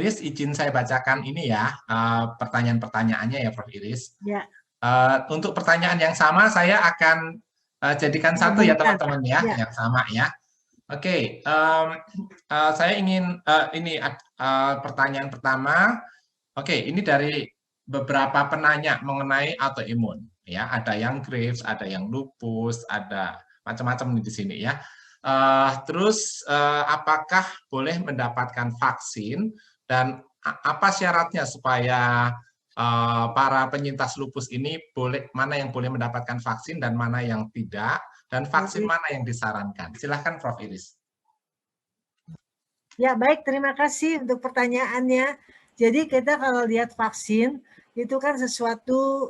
Iris, izin saya bacakan ini ya, pertanyaan-pertanyaannya ya, Prof. Iris. Ya. Untuk pertanyaan yang sama, saya akan jadikan satu ya, teman-teman ya, yang sama ya. Oke, saya ingin ini pertanyaan pertama. Oke, ini dari beberapa penanya mengenai autoimun ya. Ada yang Graves, ada yang lupus, ada macam-macam di sini ya. Terus apakah boleh mendapatkan vaksin dan apa syaratnya supaya para penyintas lupus ini mana yang boleh mendapatkan vaksin dan mana yang tidak, dan vaksin mana yang disarankan? Silahkan Prof. Iris. Ya, baik, terima kasih untuk pertanyaannya. Jadi kita kalau lihat vaksin itu kan sesuatu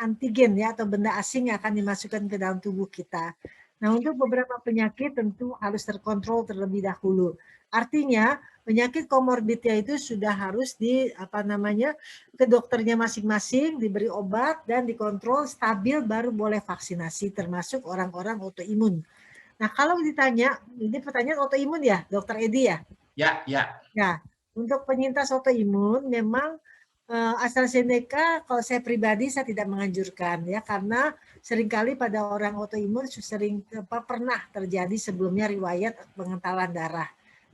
antigen ya, atau benda asing yang akan dimasukkan ke dalam tubuh kita. Nah, untuk beberapa penyakit tentu harus terkontrol terlebih dahulu. Artinya penyakit komorbidnya itu sudah harus ke dokternya masing-masing, diberi obat dan dikontrol stabil baru boleh vaksinasi, termasuk orang-orang autoimun. Nah, kalau ditanya, ini pertanyaan autoimun ya, Dokter Edi ya? Ya. Ya, untuk penyintas autoimun memang AstraZeneca kalau saya pribadi saya tidak menganjurkan ya, karena seringkali pada orang autoimun pernah terjadi sebelumnya riwayat pengentalan darah.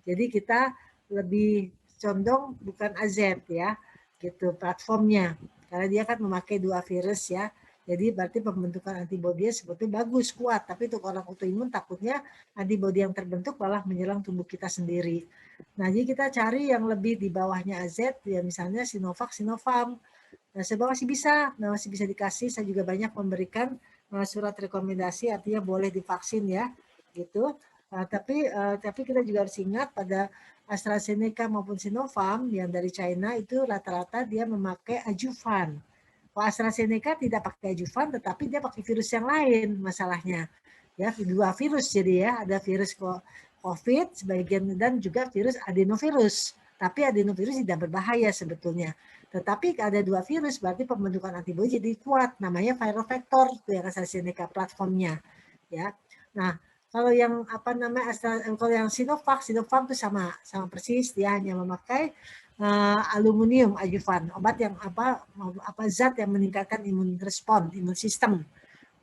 Jadi kita lebih condong bukan AZ ya, gitu platformnya, karena dia kan memakai 2 virus ya. Jadi berarti pembentukan antibodi sebetulnya bagus, kuat. Tapi untuk orang autoimun takutnya antibodi yang terbentuk malah menyerang tubuh kita sendiri. Nah, jadi kita cari yang lebih di bawahnya AZ, ya misalnya Sinovac, Sinopharm. Nah, masih bisa dikasih. Saya juga banyak memberikan surat rekomendasi, artinya boleh divaksin ya, gitu. Tapi kita juga harus ingat pada AstraZeneca maupun Sinopharm yang dari China itu rata-rata dia memakai adjuvan. Kalau AstraZeneca tidak pakai adjuvan, tetapi dia pakai virus yang lain masalahnya. Ya, 2 virus jadi ya, ada virus COVID sebagian dan juga virus adenovirus. Tapi adenovirus tidak berbahaya sebetulnya. Tetapi ada 2 virus berarti pembentukan antibodi jadi kuat, namanya viral vector yang AstraZeneca platformnya. Ya. Nah, kalau yang kalau yang Sinovac itu sama persis, dia hanya memakai aluminium adjuvan, obat yang zat yang meningkatkan imun sistem.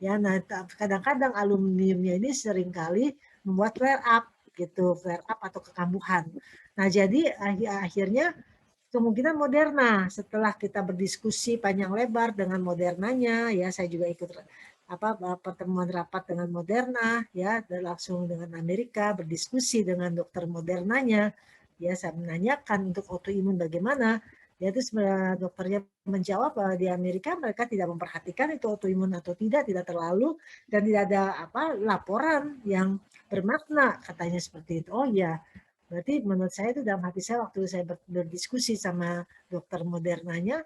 Ya, nah kadang-kadang aluminiumnya ini seringkali membuat flare up gitu, flare up atau kekambuhan. Nah, jadi akhirnya kemungkinan Moderna, setelah kita berdiskusi panjang lebar dengan Modernanya, ya saya juga ikut pertemuan rapat dengan Moderna, ya dan langsung dengan Amerika berdiskusi dengan dokter Modernanya, ya saya menanyakan untuk autoimun bagaimana, ya terus dokternya menjawab bahwa di Amerika mereka tidak memperhatikan itu autoimun atau tidak terlalu, dan tidak ada laporan yang bermakna katanya seperti itu. Oh ya, berarti menurut saya itu dalam hati saya waktu saya berdiskusi sama dokter Modernanya,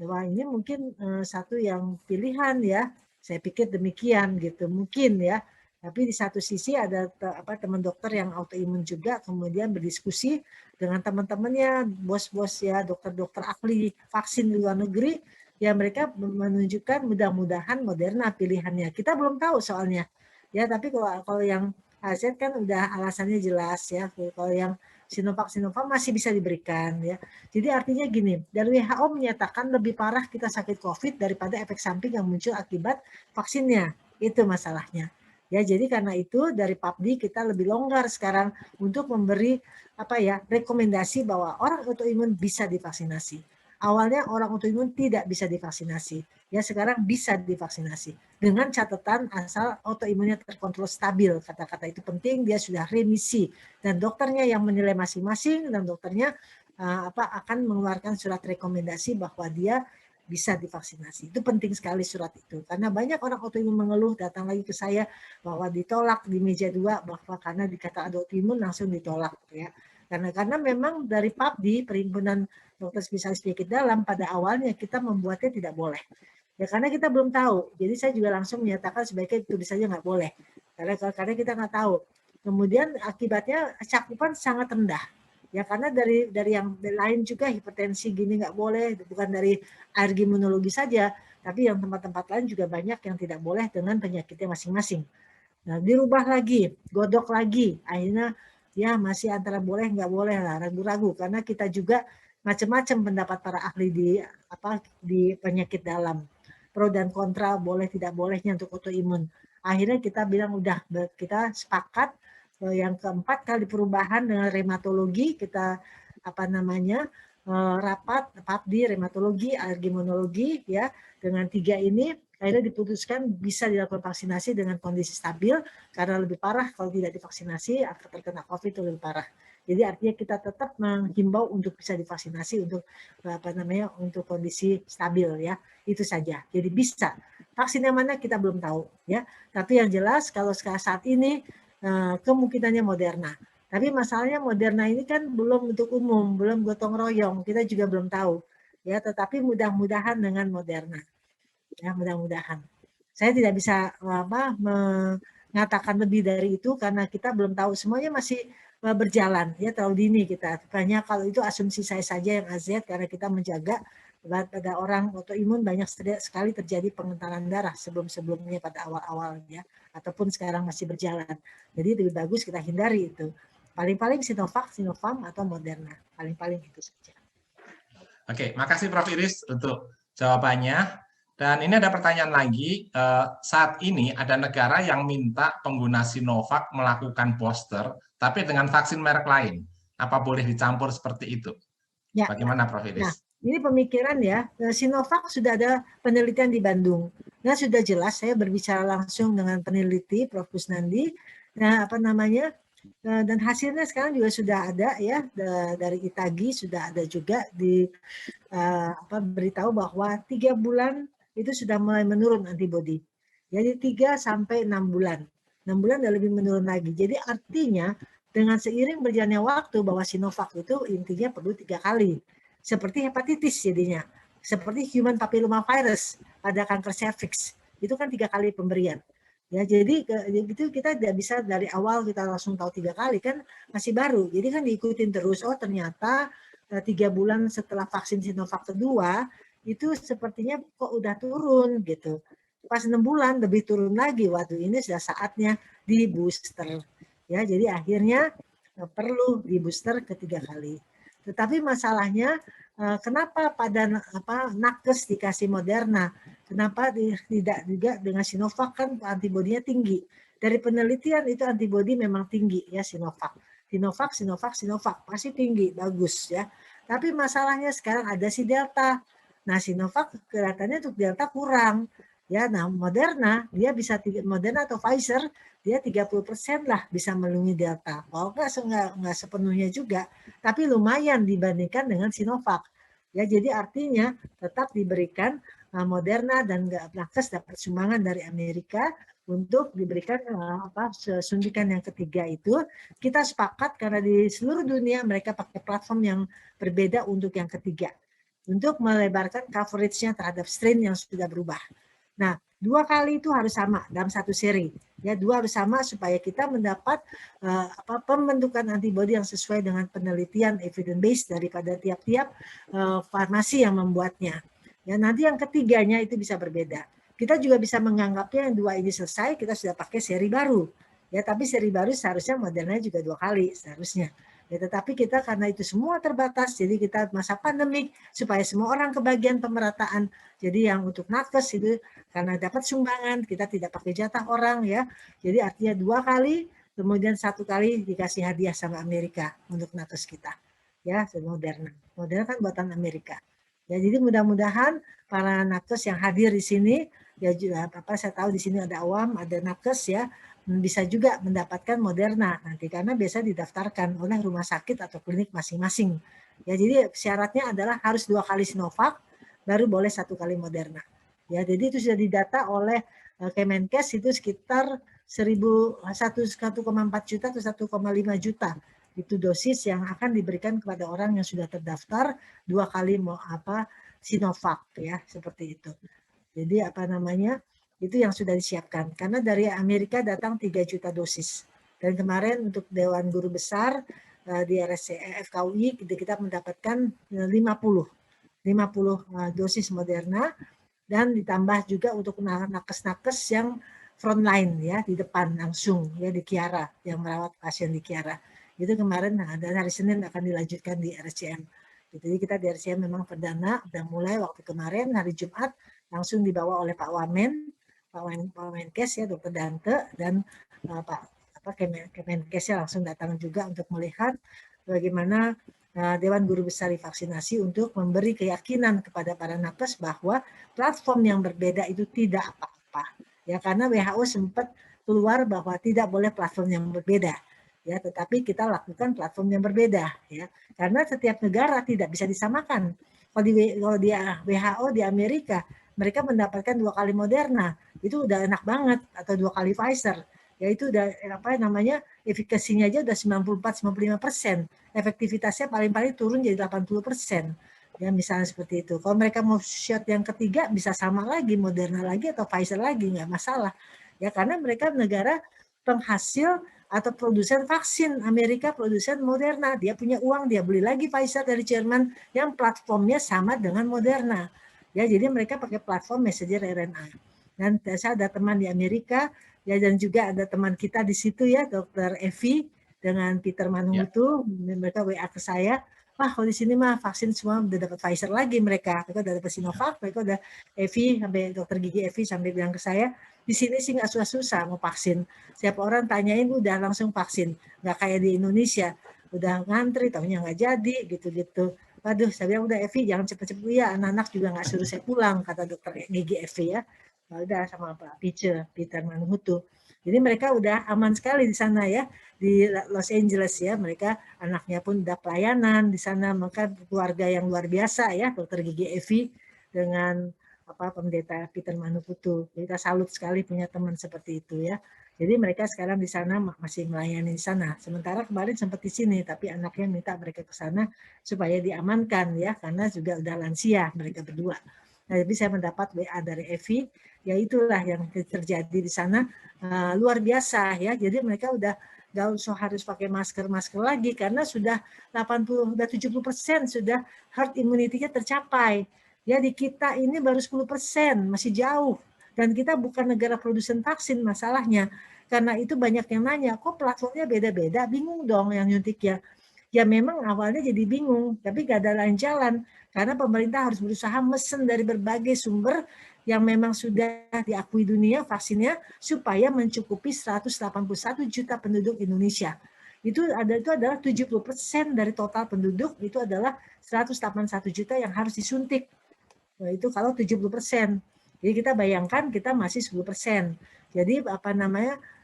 bahwa ini mungkin satu yang pilihan ya. Saya pikir demikian gitu, mungkin ya. Tapi di satu sisi ada teman dokter yang autoimun juga, kemudian berdiskusi dengan teman-temannya, bos-bos ya, dokter-dokter ahli vaksin di luar negeri, ya mereka menunjukkan mudah-mudahan Moderna pilihannya. Kita belum tahu soalnya. Ya, tapi kalau yang AZ kan udah alasannya jelas ya. Kalau yang Sinovac masih bisa diberikan ya. Jadi artinya gini, dari WHO menyatakan lebih parah kita sakit COVID daripada efek samping yang muncul akibat vaksinnya. Itu masalahnya. Ya, jadi karena itu dari PAPDI kita lebih longgar sekarang untuk memberi rekomendasi bahwa orang autoimun bisa divaksinasi. Awalnya orang autoimun tidak bisa divaksinasi. Ya, sekarang bisa divaksinasi dengan catatan asal autoimunnya terkontrol stabil. Kata-kata itu penting, dia sudah remisi dan dokternya yang menilai masing-masing, dan dokternya akan mengeluarkan surat rekomendasi bahwa dia bisa divaksinasi. Itu penting sekali surat itu, karena banyak orang autoimun mengeluh datang lagi ke saya bahwa ditolak di meja 2 bahwa karena dikata autoimun langsung ditolak ya. Karena memang dari PAPDI, Perhimpunan Dokter Spesialis Penyakit Dalam, pada awalnya kita membuatnya tidak boleh. Ya karena kita belum tahu. Jadi saya juga langsung menyatakan sebaiknya tulis saja nggak boleh. Karena kita nggak tahu. Kemudian akibatnya cakupan sangat rendah. Ya karena dari yang lain juga hipertensi gini nggak boleh, bukan dari alergi imunologi saja, tapi yang tempat-tempat lain juga banyak yang tidak boleh dengan penyakitnya masing-masing. Nah, dirubah lagi, godok lagi, akhirnya ya masih antara boleh nggak boleh lah, ragu-ragu karena kita juga macam-macam pendapat para ahli di penyakit dalam, pro dan kontra boleh tidak bolehnya untuk autoimun. Akhirnya kita bilang udah kita sepakat yang keempat kali perubahan dengan rheumatologi kita rapat di rheumatologi, alergi imunologi ya dengan 3 ini akhirnya diputuskan bisa dilakukan vaksinasi dengan kondisi stabil karena lebih parah kalau tidak divaksinasi akan terkena COVID itu lebih parah. Jadi artinya kita tetap menghimbau untuk bisa divaksinasi untuk untuk kondisi stabil ya. Itu saja. Jadi bisa. Vaksin yang mana kita belum tahu ya. Tapi yang jelas kalau saat ini kemungkinannya Moderna. Tapi masalahnya Moderna ini kan belum untuk umum, belum gotong royong, kita juga belum tahu. Ya, tetapi mudah-mudahan dengan Moderna. Ya, mudah-mudahan. Saya tidak bisa mengatakan lebih dari itu karena kita belum tahu, semuanya masih berjalan ya, terlalu dini kita. Hanya kalau itu asumsi saya saja yang AZ karena kita menjaga pada orang autoimun banyak sekali terjadi pengentaran darah sebelum-sebelumnya pada awal-awalnya ataupun sekarang masih berjalan. Jadi lebih bagus kita hindari itu. Paling-paling Sinovac, Sinopharm atau Moderna. Paling-paling itu saja. Oke, makasih Prof. Iris untuk jawabannya. Dan ini ada pertanyaan lagi, saat ini ada negara yang minta pengguna Sinovac melakukan booster, tapi dengan vaksin merek lain. Apa boleh dicampur seperti itu? Ya. Bagaimana Prof. Iris? Nah, ini pemikiran ya, Sinovac sudah ada penelitian di Bandung. Nah, sudah jelas saya berbicara langsung dengan peneliti Prof. Kusnandi. Nah, dan hasilnya sekarang juga sudah ada ya dari Itagi sudah ada juga beritahu bahwa 3 bulan itu sudah mulai menurun antibodi. Jadi 3 sampai 6 bulan. 6 bulan udah lebih menurun lagi. Jadi artinya dengan seiring berjalannya waktu bahwa Sinovac itu intinya perlu 3 kali. Seperti hepatitis jadinya. Seperti human papillomavirus pada kanker serviks. Itu kan 3 kali pemberian. Ya, jadi itu kita tidak bisa dari awal kita langsung tahu 3 kali kan masih baru. Jadi kan diikutin terus. Oh ternyata 3 bulan setelah vaksin Sinovac kedua itu sepertinya kok udah turun gitu. Pas 6 bulan lebih turun lagi. Waduh ini sudah saatnya di booster. Ya, jadi akhirnya perlu di booster ketiga kali. Tetapi masalahnya kenapa pada nakes dikasih Moderna? Kenapa tidak juga dengan Sinovac kan antibodinya tinggi. Dari penelitian itu antibodi memang tinggi ya Sinovac. Sinovac pasti tinggi, bagus ya. Tapi masalahnya sekarang ada si Delta. Nah Sinovac kelihatannya untuk Delta kurang. Ya, nah Moderna dia bisa Moderna atau Pfizer dia 30% lah bisa melindungi Delta. Kalau nggak sepenuhnya juga, tapi lumayan dibandingkan dengan Sinovac. Ya, jadi artinya tetap diberikan Moderna dan nakes dapat sumbangan dari Amerika untuk diberikan suntikan yang ketiga itu. Kita sepakat karena di seluruh dunia mereka pakai platform yang berbeda untuk yang ketiga. Untuk melebarkan coverage-nya terhadap strain yang sudah berubah. Nah, 2 kali itu harus sama dalam satu seri. Ya, 2 harus sama supaya kita mendapat pembentukan antibodi yang sesuai dengan penelitian evidence base daripada tiap-tiap farmasi yang membuatnya. Ya, nanti yang ketiganya itu bisa berbeda. Kita juga bisa menganggapnya yang 2 ini selesai, kita sudah pakai seri baru. Ya, tapi seri baru seharusnya Moderna juga 2 kali seharusnya. Ya, tetapi kita karena itu semua terbatas, jadi kita masa pandemik supaya semua orang kebagian pemerataan. Jadi yang untuk nakes itu karena dapat sumbangan, kita tidak pakai jatah orang ya. Jadi artinya 2 kali, kemudian 1 kali dikasih hadiah sama Amerika untuk nakes kita. Ya, Moderna. Moderna kan buatan Amerika. Ya, jadi mudah-mudahan para nakes yang hadir di sini, ya saya tahu di sini ada awam, ada nakes ya, bisa juga mendapatkan Moderna nanti karena biasa didaftarkan oleh rumah sakit atau klinik masing-masing. Ya, jadi syaratnya adalah harus 2 kali Sinovac, baru boleh 1 kali Moderna. Ya, jadi itu sudah didata oleh Kemenkes itu sekitar 1,4 juta atau 1,5 juta. Itu dosis yang akan diberikan kepada orang yang sudah terdaftar 2 kali Sinovac ya, seperti itu. Jadi itu yang sudah disiapkan. Karena dari Amerika datang 3 juta dosis. Dan kemarin untuk Dewan Guru Besar di FKUI kita mendapatkan 50 dosis Moderna dan ditambah juga untuk nakes-nakes yang frontline ya di depan langsung ya di Kiara yang merawat pasien di Kiara. Itu kemarin dan hari Senin akan dilanjutkan di RSCM. Jadi kita di RSCM memang perdana udah mulai waktu kemarin hari Jumat langsung dibawa oleh Pak Wamenkes ya Dr. Dante dan Pak Kemenkesnya langsung datang juga untuk melihat bagaimana Dewan Guru Besar Vaksinasi untuk memberi keyakinan kepada para nakes bahwa platform yang berbeda itu tidak apa-apa. Ya, karena WHO sempat keluar bahwa tidak boleh platform yang berbeda. Ya, tetapi kita lakukan platform yang berbeda ya. Karena setiap negara tidak bisa disamakan. Kalau di WHO di Amerika, mereka mendapatkan 2 kali Moderna, itu udah enak banget, atau 2 kali Pfizer. Ya itu udah efikasinya aja udah 94-95%. Efektivitasnya paling-paling turun jadi 80%. Ya misalnya seperti itu. Kalau mereka mau shot yang ketiga bisa sama lagi, Moderna lagi atau Pfizer lagi, nggak masalah. Ya karena mereka negara penghasil atau produsen vaksin. Amerika produsen Moderna. Dia punya uang, dia beli lagi Pfizer dari Jerman yang platformnya sama dengan Moderna. Ya jadi mereka pakai platform messenger RNA. Dan saya ada teman di Amerika, ya dan juga ada teman kita di situ ya, Dr. Evi dengan Peter Manuhutu, mereka WA ke saya, wah kalau di sini mah vaksin semua udah dapat Pfizer lagi mereka udah dapat Sinovac, mereka udah Evi sampai Dr. Gigi Evi sampai bilang ke saya, di sini sih nggak susah-susah mau vaksin, siapa orang tanyain udah langsung vaksin, nggak kayak di Indonesia, udah ngantri tahunya nggak jadi gitu-gitu. Waduh, saya bilang udah Evi jangan cepet-cepet ya, anak-anak juga nggak suruh saya pulang, kata Dr. Gigi Evi ya. Udah sama Pak Peter Manuhutu. Jadi mereka udah aman sekali di sana ya, di Los Angeles ya. Mereka anaknya pun udah pelayanan di sana, maka keluarga yang luar biasa ya, Dr. Gigi Evi dengan pendeta Peter Manuhutu. Kita salut sekali punya teman seperti itu ya. Jadi mereka sekarang di sana masih melayani di sana. Sementara kemarin sempat di sini, tapi anaknya minta mereka ke sana supaya diamankan ya, karena juga udah lansia mereka berdua. Nah, jadi saya mendapat WA dari Evi, ya itulah yang terjadi di sana luar biasa ya. Jadi mereka udah nggak usah harus pakai masker lagi karena sudah 70% sudah herd immunity-nya tercapai. Ya di kita ini baru 10%, masih jauh. Dan kita bukan negara produsen vaksin masalahnya. Karena itu banyak yang nanya, kok platformnya beda-beda? Bingung dong yang nyuntik ya. Ya memang awalnya jadi bingung, tapi gak ada lain jalan. Karena pemerintah harus berusaha mesen dari berbagai sumber yang memang sudah diakui dunia vaksinnya supaya mencukupi 181 juta penduduk Indonesia. Itu adalah 70% dari total penduduk, itu adalah 181 juta yang harus disuntik. Nah, itu kalau 70%. Jadi kita bayangkan kita masih 10%. Jadi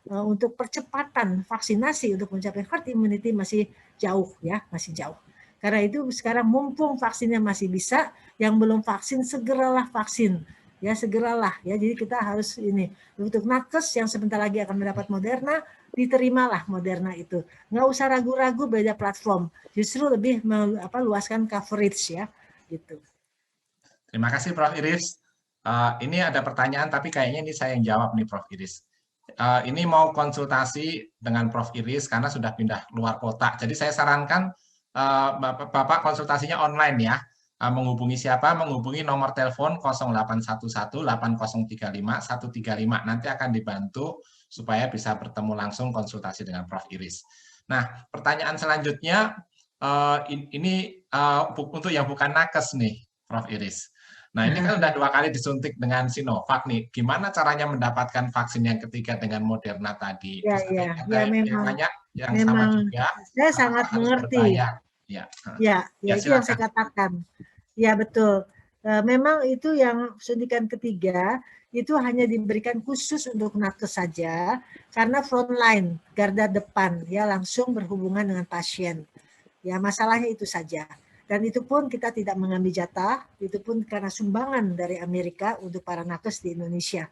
untuk percepatan vaksinasi untuk mencapai herd immunity masih jauh ya, masih jauh. Karena itu sekarang mumpung vaksinnya masih bisa, yang belum vaksin segeralah vaksin. Ya segeralah ya. Jadi kita harus ini untuk nakes yang sebentar lagi akan mendapat Moderna, diterimalah Moderna itu. Nggak usah ragu-ragu beda platform. Justru lebih luaskan coverage ya gitu. Terima kasih Prof. Iris. Ini ada pertanyaan tapi kayaknya ini saya yang jawab nih Prof. Iris. Ini mau konsultasi dengan Prof. Iris karena sudah pindah luar kota. Jadi saya sarankan Bapak konsultasinya online ya. Menghubungi siapa? Menghubungi nomor telepon 0811 8035 135. Nanti akan dibantu supaya bisa bertemu langsung konsultasi dengan Prof. Iris. Nah, pertanyaan selanjutnya ini untuk yang bukan nakes nih, Prof. Iris. Nah, ini kan udah 2 kali disuntik dengan Sinovac nih. Gimana caranya mendapatkan vaksin yang ketiga dengan Moderna tadi? Ya, memang. Yang sama juga. Saya sangat mengerti. Ya, itu yang saya katakan. Ya, betul. Memang itu yang suntikan ketiga itu hanya diberikan khusus untuk nakes saja karena frontline, garda depan, ya langsung berhubungan dengan pasien. Ya, masalahnya itu saja. Dan itu pun kita tidak mengambil jatah, itu pun karena sumbangan dari Amerika untuk para nakes di Indonesia.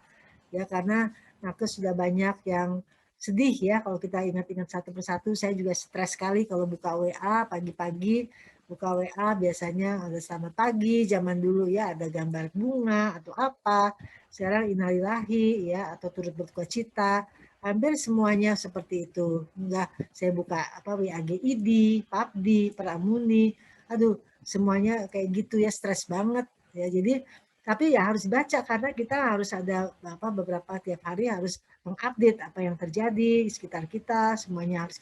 Ya, karena nakes sudah banyak yang sedih ya kalau kita ingat-ingat satu persatu. Saya juga stres sekali kalau buka WA pagi-pagi, buka WA biasanya ada selamat pagi, zaman dulu ya ada gambar bunga atau apa. Sekarang innalillahi ya atau turut berduka cita. Hampir semuanya seperti itu. Enggak, saya buka WAGID, PABDI, Peramuni. Aduh, semuanya kayak gitu ya, stres banget ya. Jadi tapi ya harus baca karena kita harus ada beberapa tiap hari harus mengupdate apa yang terjadi di sekitar kita, semuanya harus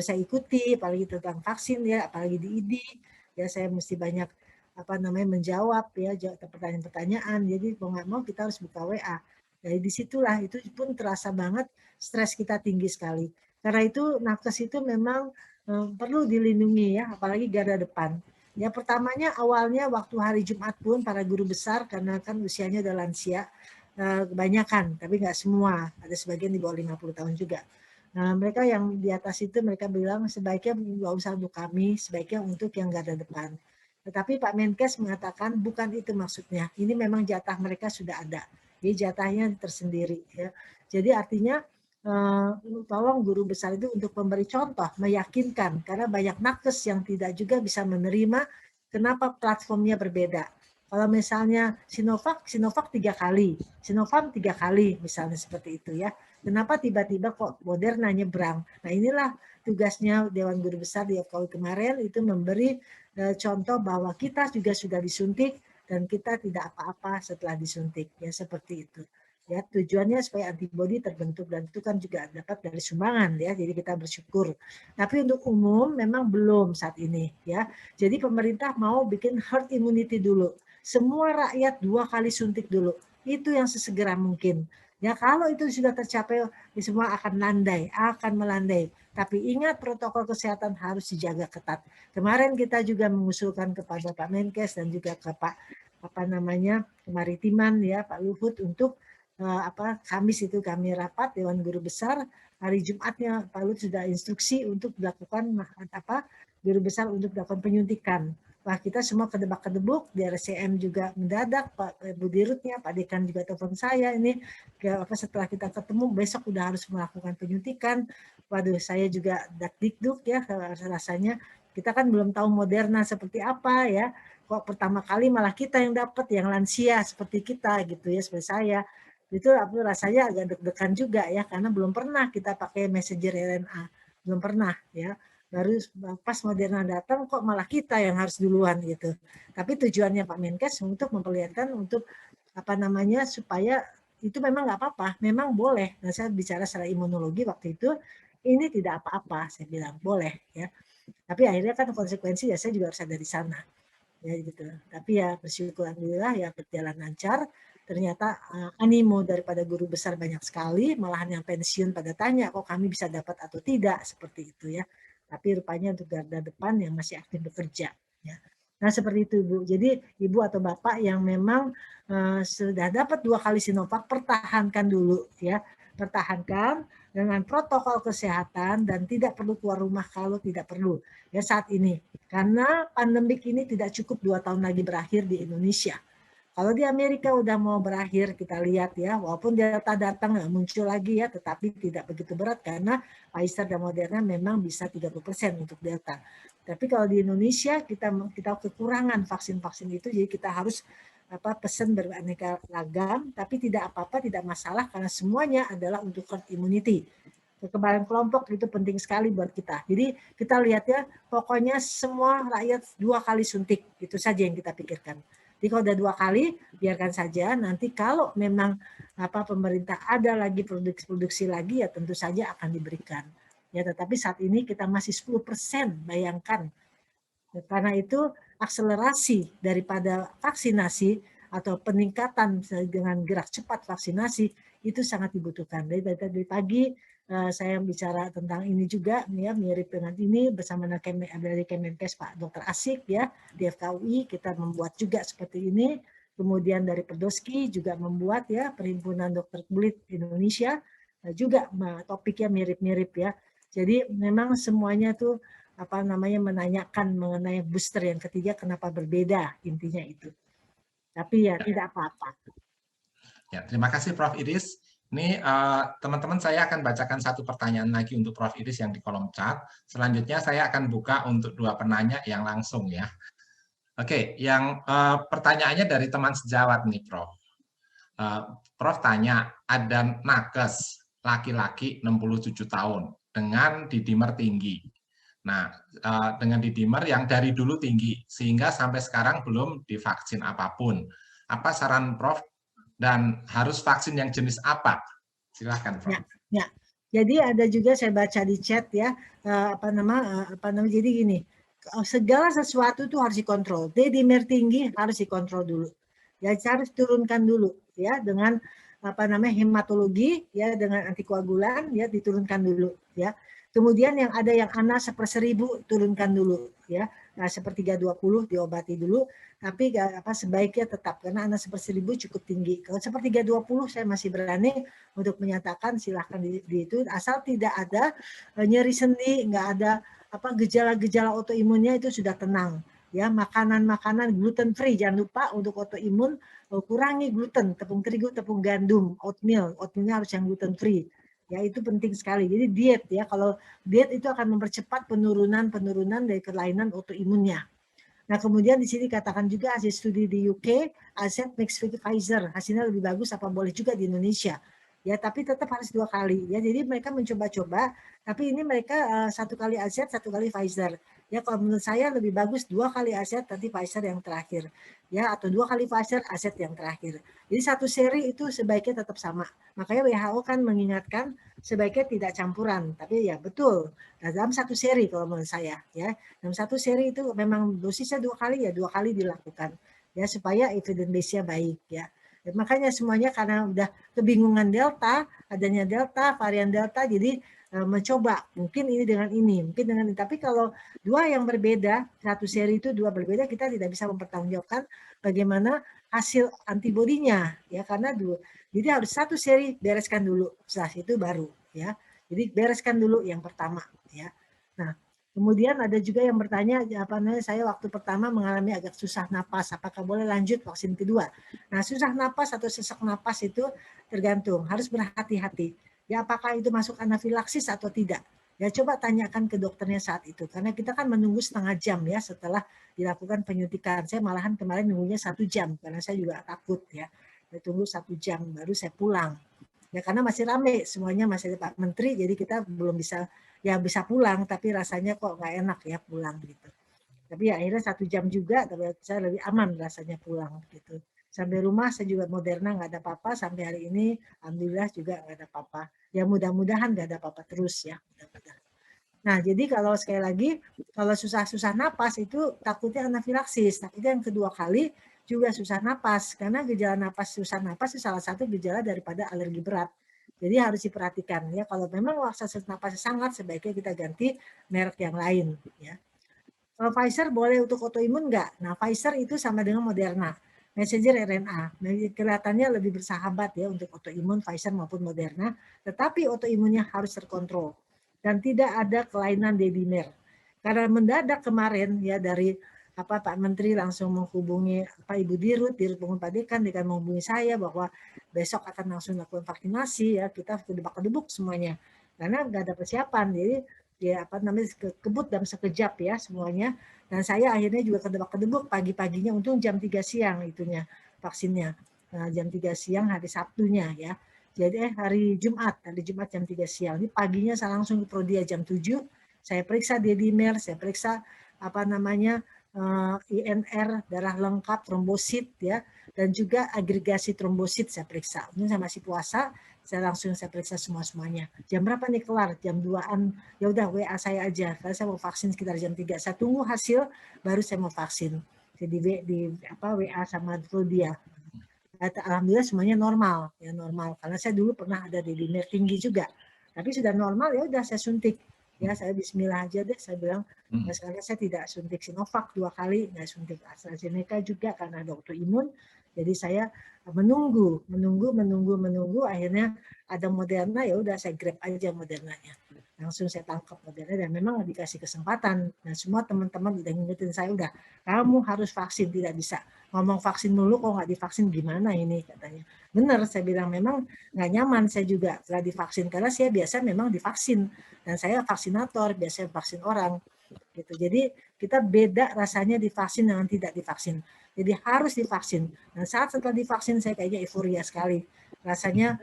saya ikuti, apalagi tentang vaksin ya, apalagi di ID ya, saya mesti banyak menjawab ya pertanyaan-pertanyaan. Jadi mau nggak mau kita harus buka WA. Dari disitulah itu pun terasa banget stres kita tinggi sekali. Karena itu nakes itu memang perlu dilindungi ya, apalagi garda depan. Ya pertamanya awalnya waktu hari Jumat pun para guru besar karena kan usianya udah lansia, kebanyakan, tapi nggak semua, ada sebagian di bawah 50 tahun juga. Nah, mereka yang di atas itu mereka bilang sebaiknya nggak usah untuk kami, sebaiknya untuk yang garda depan. Tetapi Pak Menkes mengatakan bukan itu maksudnya. Ini memang jatah mereka sudah ada. Jadi jatahnya tersendiri. Ya. Jadi artinya tolong guru besar itu untuk memberi contoh, meyakinkan. Karena banyak nakes yang tidak juga bisa menerima kenapa platformnya berbeda. Kalau misalnya Sinovac 3 kali, Sinovac 3 kali misalnya seperti itu ya. Kenapa tiba-tiba kok Moderna nyebrang? Nah inilah tugasnya Dewan Guru Besar di FKUI kemarin itu memberi contoh bahwa kita juga sudah disuntik dan kita tidak apa-apa setelah disuntik ya seperti itu ya, tujuannya supaya antibodi terbentuk dan itu kan juga dapat dari sumbangan ya, jadi kita bersyukur. Tapi untuk umum memang belum saat ini ya, jadi pemerintah mau bikin herd immunity dulu, semua rakyat 2 kali suntik dulu, itu yang sesegera mungkin ya. Kalau itu sudah tercapai semua akan melandai. Tapi ingat protokol kesehatan harus dijaga ketat. Kemarin kita juga mengusulkan kepada Pak Menkes dan juga ke Pak Kemaritiman ya Pak Luhut untuk Kamis itu kami rapat Dewan Guru Besar, hari Jumatnya Pak Luhut sudah instruksi untuk dilakukan Guru Besar untuk dilakukan penyuntikan. Wah, kita semua kedebak-kedebuk, di RSCM juga mendadak, Pak Bu Dirutnya, Pak Dekan juga telepon saya ini setelah kita ketemu besok udah harus melakukan penyuntikan. Waduh, saya juga dak-dikduk ya rasanya. Kita kan belum tahu Moderna seperti apa ya. Kok pertama kali malah kita yang dapat, yang lansia seperti kita gitu ya, seperti saya. Itu aku rasanya agak deg-degan juga ya, karena belum pernah kita pakai messenger RNA. Belum pernah ya. Baru pas Moderna datang kok malah kita yang harus duluan gitu. Tapi tujuannya Pak Menkes untuk memperlihatkan untuk supaya itu memang nggak apa-apa, memang boleh. Nah, saya bicara secara imunologi waktu itu, ini tidak apa-apa, saya bilang boleh ya. Tapi akhirnya kan konsekuensi ya saya juga harus ada di sana, ya gitu. Tapi ya bersyukur alhamdulillah ya berjalan lancar. Ternyata animo daripada guru besar banyak sekali, malahan yang pensiun pada tanya kok kami bisa dapat atau tidak seperti itu ya. Tapi rupanya untuk garda depan yang masih aktif bekerja. Ya. Nah seperti itu Bu. Jadi Ibu atau Bapak yang memang sudah dapat 2 kali Sinovac, pertahankan dulu ya, pertahankan dengan protokol kesehatan dan tidak perlu keluar rumah kalau tidak perlu ya saat ini. Karena pandemik ini tidak cukup 2 tahun lagi berakhir di Indonesia. Kalau di Amerika udah mau berakhir, kita lihat ya, walaupun Delta datang muncul lagi ya, tetapi tidak begitu berat karena Pfizer dan Moderna memang bisa 30% untuk Delta. Tapi kalau di Indonesia kita kekurangan vaksin-vaksin itu, jadi kita harus pesan beraneka ragam, tapi tidak apa-apa, tidak masalah karena semuanya adalah untuk herd immunity. Kekebalan kelompok itu penting sekali buat kita. Jadi kita lihat ya, pokoknya semua rakyat 2 kali suntik, itu saja yang kita pikirkan. Jadi kalau udah 2 kali, biarkan saja. Nanti kalau memang pemerintah ada lagi produksi lagi, ya tentu saja akan diberikan. Ya, tetapi saat ini kita masih 10%, bayangkan. Karena itu akselerasi daripada vaksinasi atau peningkatan dengan gerak cepat vaksinasi itu sangat dibutuhkan. Dari pagi saya bicara tentang ini juga ya, mirip dengan ini bersama dari Kemenkes Pak Dr. Asik ya di FKUI kita membuat juga seperti ini. Kemudian dari Perdoski juga membuat ya Perhimpunan Dokter Kulit Indonesia juga topiknya mirip-mirip ya. Jadi memang semuanya tuh menanyakan mengenai booster yang ketiga kenapa berbeda, intinya itu. Tapi ya tidak apa-apa. Ya, terima kasih Prof. Iris. Ini teman-teman saya akan bacakan satu pertanyaan lagi untuk Prof. Iris yang di kolom chat. Selanjutnya saya akan buka untuk 2 penanya yang langsung ya. Oke, yang pertanyaannya dari teman sejawat nih Prof. Prof tanya, ada nakes laki-laki 67 tahun dengan didimer tinggi. Nah, dengan didimer yang dari dulu tinggi, sehingga sampai sekarang belum divaksin apapun. Apa saran Prof? Dan harus vaksin yang jenis apa Silahkan, Prof. Ya. Jadi ada juga saya baca di chat ya, jadi gini, segala sesuatu itu harus dikontrol. D-dimer tinggi harus dikontrol dulu. Ya, harus turunkan dulu ya dengan hematologi ya, dengan antikoagulan ya, diturunkan dulu ya. Kemudian yang ada yang ANA 1/1000 turunkan dulu ya. Nah, 1/320 diobati dulu, tapi sebaiknya tetap karena ANA 1/1000 cukup tinggi. Kalau 1/320 saya masih berani untuk menyatakan silahkan di itu, asal tidak ada nyeri sendi, nggak ada gejala-gejala autoimunnya, itu sudah tenang ya. Makanan-makanan gluten free, jangan lupa untuk autoimun, kurangi gluten, tepung terigu, tepung gandum, oatmealnya harus yang gluten free ya, itu penting sekali. Jadi diet ya, kalau diet itu akan mempercepat penurunan dari kelainan autoimunnya. Nah, kemudian di sini katakan juga hasil studi di UK, AZ mix with Pfizer, hasilnya lebih bagus, apa boleh juga di Indonesia. Ya, tapi tetap harus 2 kali. Ya, jadi mereka mencoba-coba, tapi ini mereka 1 kali AZ, 1 kali Pfizer. Ya, kalau menurut saya lebih bagus 2 kali AZ, nanti Pfizer yang terakhir. Ya, atau 2 kali Pfizer, AZ yang terakhir. Jadi 1 seri itu sebaiknya tetap sama. Makanya WHO kan mengingatkan sebaiknya tidak campuran. Tapi ya betul, dalam 1 seri kalau menurut saya. Ya, dalam 1 seri itu memang dosisnya 2 kali ya 2 kali dilakukan ya, supaya evidence base-nya baik ya. Dan makanya semuanya karena udah kebingungan adanya varian delta, jadi mencoba mungkin ini dengan ini, mungkin dengan ini. Tapi kalau 2 yang berbeda, 1 seri itu 2 berbeda, kita tidak bisa mempertanggungjawabkan bagaimana hasil antibodinya ya, karena jadi harus 1 seri bereskan dulu, setelah itu baru ya. Jadi bereskan dulu yang pertama ya. Nah, kemudian ada juga yang bertanya, saya waktu pertama mengalami agak susah napas, apakah boleh lanjut vaksin kedua? Nah, susah napas atau sesak napas itu tergantung, harus berhati-hati. Ya, apakah itu masuk anafilaksis atau tidak? Ya, coba tanyakan ke dokternya saat itu, karena kita kan menunggu setengah jam ya setelah dilakukan penyuntikan. Saya malahan kemarin nunggunya 1 jam, karena saya juga takut ya. Saya tunggu 1 jam, baru saya pulang. Ya, karena masih rame, semuanya masih ada Pak Menteri, jadi kita belum bisa pulang, tapi rasanya kok nggak enak ya pulang gitu. Tapi ya akhirnya 1 jam juga, tapi saya lebih aman rasanya pulang gitu. Sampai rumah saya juga Moderna nggak ada apa-apa, sampai hari ini alhamdulillah juga nggak ada apa-apa. Ya mudah-mudahan nggak ada apa-apa terus ya. Mudah-mudahan. Nah, jadi kalau sekali lagi, kalau susah-susah napas itu takutnya anafilaksis. Takutnya yang kedua kali juga susah napas, karena gejala susah napas itu salah satu gejala daripada alergi berat. Jadi harus diperhatikan ya. Kalau memang sesak napas sangat, sebaiknya kita ganti merek yang lain ya. Kalau Pfizer boleh untuk autoimun enggak? Nah, Pfizer itu sama dengan Moderna, messenger RNA. Kelihatannya lebih bersahabat ya untuk autoimun Pfizer maupun Moderna, tetapi autoimunnya harus terkontrol dan tidak ada kelainan D-dimer. Karena mendadak kemarin ya dari Pak Menteri langsung menghubungi Ibu Dirut Pengun Pak Dekan menghubungi saya bahwa besok akan langsung lakukan vaksinasi ya, kita kedebak-kedebuk semuanya karena nggak ada persiapan. Jadi ya kebut dalam sekejap ya semuanya, dan saya akhirnya juga kedebak-kedebuk pagi-paginya, untung jam 3 siang itunya vaksinnya. Nah, jam 3 siang hari Sabtunya ya. Jadi hari Jumat jam 3 siang. Ini paginya saya langsung ke Prodia jam 7, saya periksa D-dimer, saya periksa INR, darah lengkap, trombosit ya, dan juga agregasi trombosit saya periksa. Ini saya masih puasa, saya periksa semuanya. Jam berapa nih kelar? Jam 2-an. Ya udah WA saya aja, karena saya mau vaksin sekitar jam 3. Saya tunggu hasil baru saya mau vaksin. Jadi di WA sama dia. Alhamdulillah semuanya normal, ya normal. Karena saya dulu pernah ada D-dimer tinggi juga. Tapi sudah normal, ya udah saya suntik. Ya, saya bismillah aja deh, saya bilang. Nah, sekarang saya tidak suntik Sinovac 2 kali, nggak suntik AstraZeneca juga karena ada autoimun. Jadi saya menunggu, akhirnya ada Moderna, ya udah saya grab aja Modernanya. Langsung saya tangkap Moderna dan memang dikasih kesempatan. Nah, semua teman-teman udah ngingetin saya, udah kamu harus vaksin, tidak bisa ngomong vaksin dulu kok nggak divaksin gimana ini katanya. Benar, saya bilang memang nggak nyaman saya juga setelah divaksin karena saya biasa memang divaksin dan saya vaksinator, biasa vaksin orang gitu. Jadi kita beda rasanya divaksin dengan tidak divaksin. Jadi harus divaksin. Dan saat setelah divaksin saya kayaknya euforia sekali. Rasanya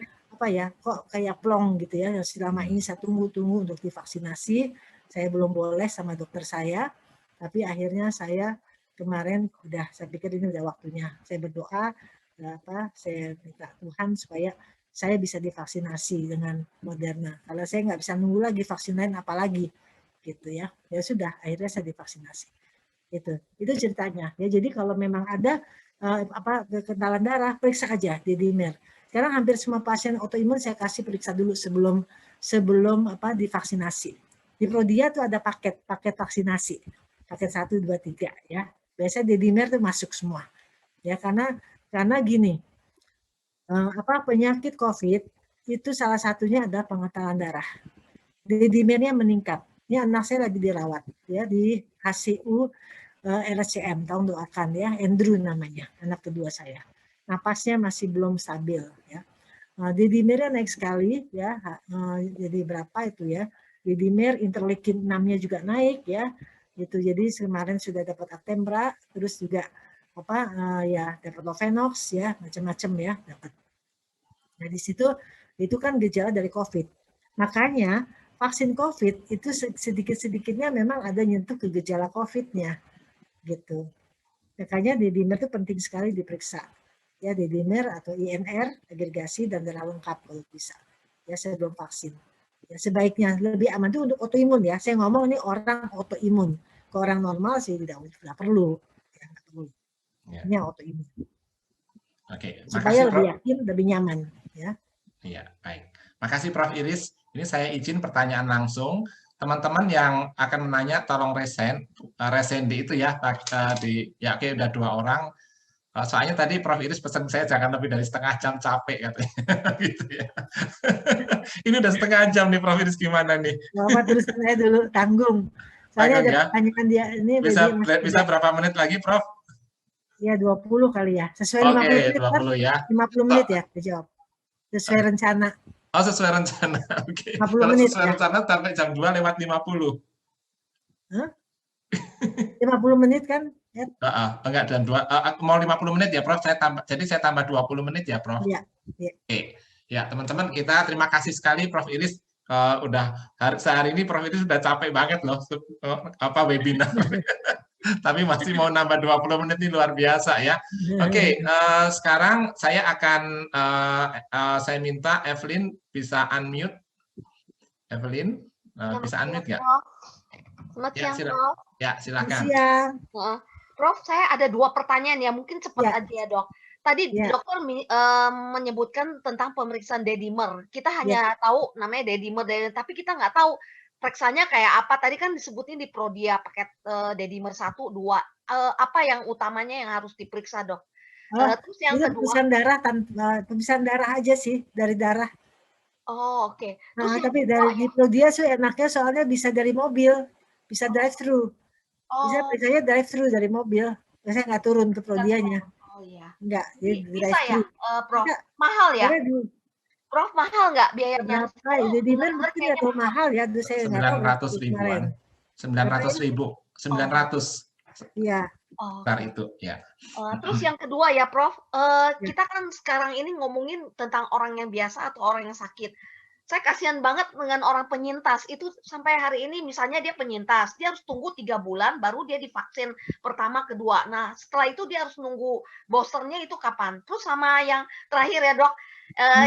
kok kayak plong gitu ya. Selama ini saya tunggu-tunggu untuk divaksinasi, saya belum boleh sama dokter saya, tapi akhirnya saya kemarin saya pikir ini udah waktunya. Saya berdoa saya minta Tuhan supaya saya bisa divaksinasi dengan Moderna. Kalau saya nggak bisa nunggu lagi vaksin lain apalagi gitu ya. Ya sudah, akhirnya saya divaksinasi. Itu ceritanya. Ya jadi kalau memang ada kekentalan darah, periksa aja D-dimer. Sekarang hampir semua pasien autoimun saya kasih periksa dulu sebelum divaksinasi. Di Prodia tuh ada paket vaksinasi. Paket 1, 2, 3 ya. Biasanya D-dimer tuh masuk semua. Ya karena gini, penyakit COVID itu salah satunya adalah pengentalan darah. D-dimernya meningkat. Ini anak saya lagi dirawat ya di HCU RSCM, tahun doakan ya, Andrew namanya, anak kedua saya. Napasnya masih belum stabil ya. D-dimernya naik sekali ya, jadi berapa itu ya? D-dimer interleukin 6-nya juga naik ya. Gitu. Jadi kemarin sudah dapat Actemra, terus juga ya dapat Lovenox ya, macam-macam ya dapat. Nah di situ itu kan gejala dari COVID. Makanya vaksin COVID itu sedikit-sedikitnya memang ada nyentuh ke gejala COVID-nya gitu. Makanya D-dimer itu penting sekali diperiksa. Ya D-dimer atau INR, agregasi dan darah lengkap kalau bisa. Ya sebelum vaksin. Ya sebaiknya lebih aman itu untuk autoimun ya. Saya ngomong ini orang autoimun. Ke orang normal sih tidak perlu. Ya, tidak perlu. Ini autoimun. Oke, supaya makasih, lebih yakin, lebih nyaman ya. Iya, baik. Makasih Prof. Iris. Ini saya izin pertanyaan langsung. Teman-teman yang akan menanya tolong resendi itu ya, ya oke udah 2 orang. Soalnya tadi Prof. Iris pesan saya jangan lebih dari setengah jam, capek katanya. Gitu ya. Ini udah setengah jam nih Prof. Iris, gimana nih? Bapak terus saya dulu tanggung. Soalnya ada pertanyaan dia ini bisa berapa menit lagi Prof? Ya 20 kali ya. Sesuai 50 menit 20 ya. 50 menit ya dijawab. Sesuai rencana. Oh, sesuai rencana. Oke. 50 Kalau menit sesuai ya. rencana sampai jam 2 lewat 50. Hah? 50 menit kan? Ya. Enggak, dan mau 50 menit ya Prof, jadi saya tambah 20 menit ya Prof. Iya. Oke. Ya teman-teman, kita terima kasih sekali Prof. Iris, sehari ini Prof. Iris sudah capek banget loh webinar. Tapi masih mau nambah 20 menit ini luar biasa ya. Oke, sekarang saya akan saya minta Evelyn bisa unmute. Evelyn bisa unmute nggak? Selamat siang, Prof. Ya, silakan. Prof, saya ada 2 pertanyaan ya, mungkin cepat aja ya, Dok. Tadi dokter menyebutkan tentang pemeriksaan D-dimer. Kita hanya tahu namanya D-dimer, tapi kita nggak tahu periksanya kayak apa. Tadi kan disebutin di Prodia paket D-dimer 1, 2. Apa yang utamanya yang harus diperiksa, Dok? Terus yang kedua, pemeriksaan darah aja sih, dari darah. Oh, oke. Nah, tapi dari Prodia sih enaknya soalnya bisa dari mobil, bisa drive thru. Bisa periksa drive thru dari mobil. Saya nggak turun ke Prodianya. Oh iya. Enggak, bisa ya, Prof. Mahal ya? Prof, mahal nggak biayanya? D-dimer mungkin ya kalau mahal ya, saya nggak tahu. 900 ribuan. 900 ribu. 900. Iya. Sekitar itu ya. Terus yang kedua ya Prof, kita kan sekarang ini ngomongin tentang orang yang biasa atau orang yang sakit. Saya kasihan banget dengan orang penyintas itu sampai hari ini misalnya dia penyintas, dia harus tunggu 3 bulan baru dia divaksin pertama, kedua. Nah setelah itu dia harus nunggu boosternya itu kapan? Terus sama yang terakhir ya Dok,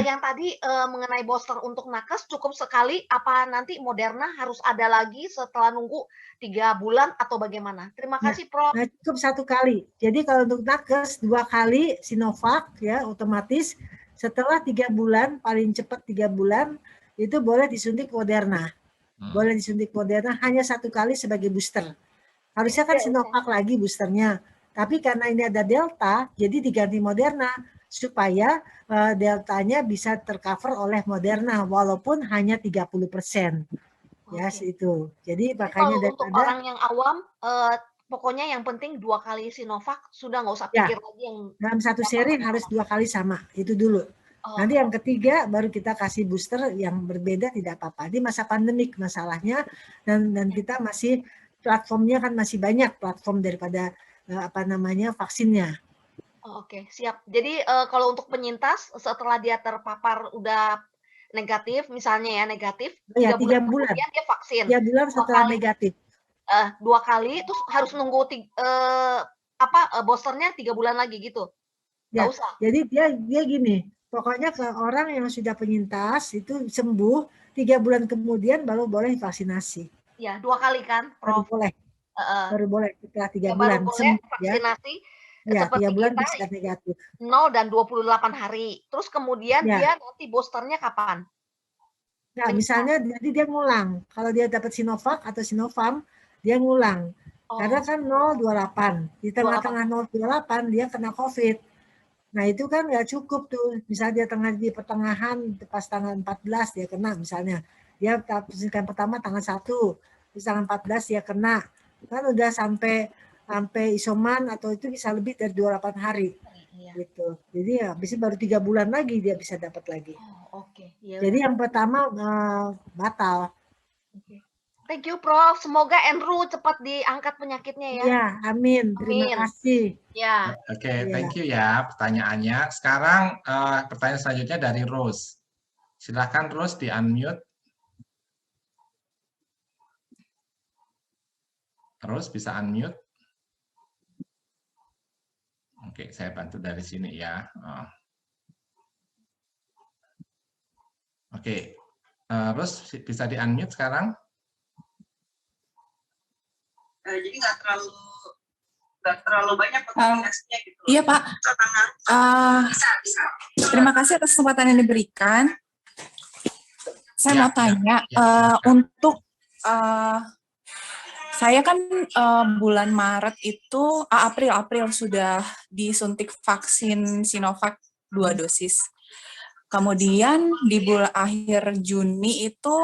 yang tadi mengenai booster untuk nakes cukup sekali, apa nanti Moderna harus ada lagi setelah nunggu 3 bulan atau bagaimana? Terima kasih Prof. Nah, cukup 1 kali. Jadi kalau untuk nakes 2 kali Sinovac ya otomatis. Setelah 3 bulan, paling cepat 3 bulan, itu boleh disuntik Moderna. Boleh disuntik Moderna hanya 1 kali sebagai booster. Harusnya kan Sinovac lagi boosternya. Tapi karena ini ada Delta, jadi diganti Moderna supaya Deltanya bisa tercover oleh Moderna walaupun hanya 30%. Ya, itu. Jadi makanya untuk orang yang awam, pokoknya yang penting 2 kali Sinovac, sudah nggak usah pikir lagi yang dalam 1 seri harus 2 kali sama, itu dulu. Nanti yang ketiga baru kita kasih booster yang berbeda tidak apa-apa. Ini masa pandemik masalahnya dan kita masih platformnya kan masih banyak platform daripada vaksinnya. Oke, siap. Jadi kalau untuk penyintas setelah dia terpapar udah negatif, misalnya ya negatif, 3 bulan kemudian dia vaksin. 3 bulan setelah negatif. 2 kali, terus harus nunggu boosternya 3 bulan lagi gitu? Nggak usah? Jadi dia gini, Pokoknya ke orang yang sudah penyintas itu sembuh, 3 bulan kemudian baru boleh vaksinasi. Ya, 2 kali kan, Baru Prof? boleh. Heeh. Baru boleh setelah 3 Ya, baru bulan boleh sembuh ya. vaksinasi Ya, 3 seperti bulan kita PCR negatif. 0 dan 28 hari. Terus kemudian Ya. dia nanti boosternya kapan? Nah, misalnya jadi dia ngulang. Kalau dia dapat Sinovac atau Sinopharm, dia ngulang. Karena kan 028. Di tengah-tengah 028 dia kena COVID. Nah, itu kan nggak cukup tuh. Misalnya dia tengah di pertengahan pas tanggal 14 dia kena misalnya. Dia suntikan pertama tanggal 1, terus tanggal 14 dia kena. Kan udah sampai isoman atau itu bisa lebih dari 28 hari. Gitu. Jadi ya bisa baru 3 bulan lagi dia bisa dapat lagi. Oke. Ya, jadi yang pertama batal. Thank you, Prof. Semoga Andrew cepat diangkat penyakitnya ya. Iya, amin. Terima kasih. Ya. Oke, thank you ya pertanyaannya. Sekarang pertanyaan selanjutnya dari Rose. Silakan Rose di-unmute. Rose bisa unmute. Oke, saya bantu dari sini ya. Oke, Rose bisa di-unmute sekarang? Jadi nggak terlalu banyak komunikasinya gitu. Iya Pak. Terima kasih atas kesempatan yang diberikan. Saya mau tanya, untuk saya kan bulan Maret itu April sudah disuntik vaksin Sinovac 2 dosis. Kemudian di bulan akhir Juni itu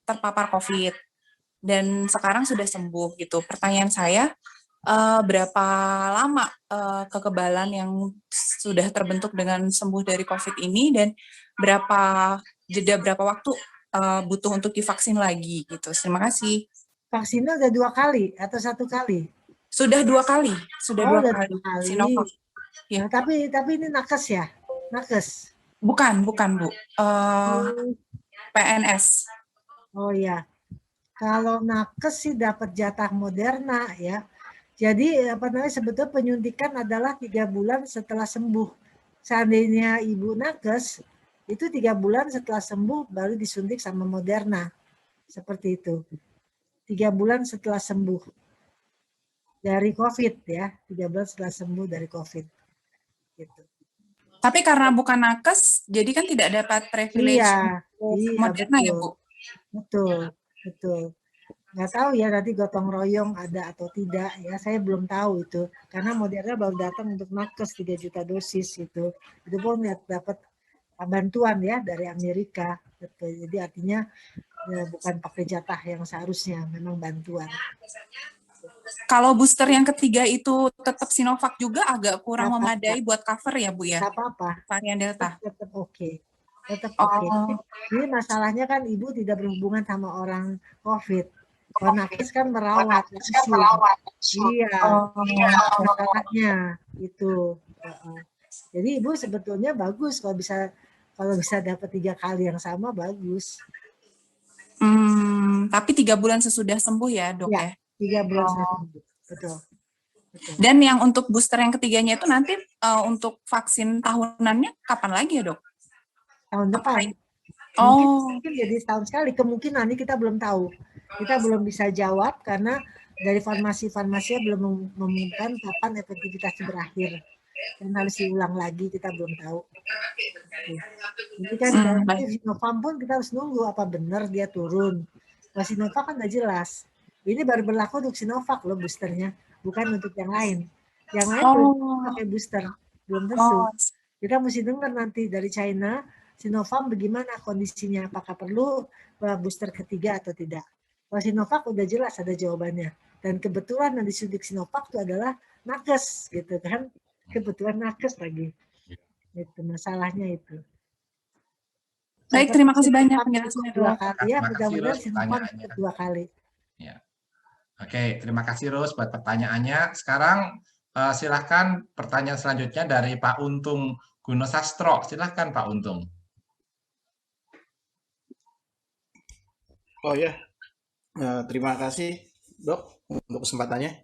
terpapar COVID dan sekarang sudah sembuh gitu. Pertanyaan saya, berapa lama kekebalan yang sudah terbentuk dengan sembuh dari COVID ini dan berapa waktu butuh untuk divaksin lagi gitu. Terima kasih. Vaksinnya udah 2 kali atau 1 kali? Sudah 2 kali. Sudah 2 kali. Sinovac. Ya. Nah, tapi ini nakes ya? Nakes? Bukan Bu. PNS. Oh ya. Kalau nakes sih dapat jatah Moderna ya. Jadi sebetulnya penyuntikan adalah 3 bulan setelah sembuh. Seandainya ibu nakes itu 3 bulan setelah sembuh baru disuntik sama Moderna. Seperti itu. 3 bulan setelah sembuh dari COVID ya. 3 bulan setelah sembuh dari COVID. Gitu. Tapi karena bukan nakes, jadi kan tidak dapat privilege Moderna ya Bu? Betul. Nggak tahu ya nanti gotong royong ada atau tidak ya, saya belum tahu itu karena Moderna baru datang untuk nakes 3 juta dosis itu pun dapat bantuan ya dari Amerika gitu. Jadi artinya ya, bukan pakai jatah yang seharusnya, memang bantuan. Kalau booster yang ketiga itu tetap Sinovac juga agak kurang memadai buat cover ya Bu ya? Nggak apa-apa. Varian Delta. Tetap oke. Jadi masalahnya kan ibu tidak berhubungan sama orang COVID. Kalau nakes kan merawat. Iya. Masalahnya itu. Jadi ibu sebetulnya bagus kalau bisa dapat 3 kali yang sama bagus. Tapi 3 bulan sesudah sembuh ya Dok ya? 3 bulan sesudah sembuh. Betul. Dan yang untuk booster yang ketiganya itu nanti untuk vaksin tahunannya kapan lagi ya Dok? Tahun depan. Mungkin jadi setahun sekali. Kemungkinan ini kita belum tahu. Kita belum bisa jawab karena dari farmasi-farmasinya belum mengumumkan kapan efektivitasnya berakhir. Dan harus diulang lagi, kita belum tahu. Jadi kan Sinovac pun kita harus nunggu apa benar dia turun. Kalau Sinovac kan udah jelas. Ini baru berlaku untuk Sinovac loh boosternya, bukan untuk yang lain. Yang lain belum pakai booster, belum tentu. Kita mesti dengar nanti dari China, Sinovac bagaimana kondisinya, apakah perlu booster ketiga atau tidak. Kalau Sinovac udah jelas ada jawabannya. Dan kebetulan yang disuntik Sinovac itu adalah nakes, gitu kan. Kebetulan nakes lagi. Itu masalahnya itu. Baik, terima kasih banyak penjelasannya. 2 kali ya, mudah-mudahan Sinovac 2 kali. Ya. Oke, terima kasih Rose buat pertanyaannya. Sekarang silahkan pertanyaan selanjutnya dari Pak Untung Gunosastro. Silahkan Pak Untung. Oh ya, terima kasih Dok untuk kesempatannya.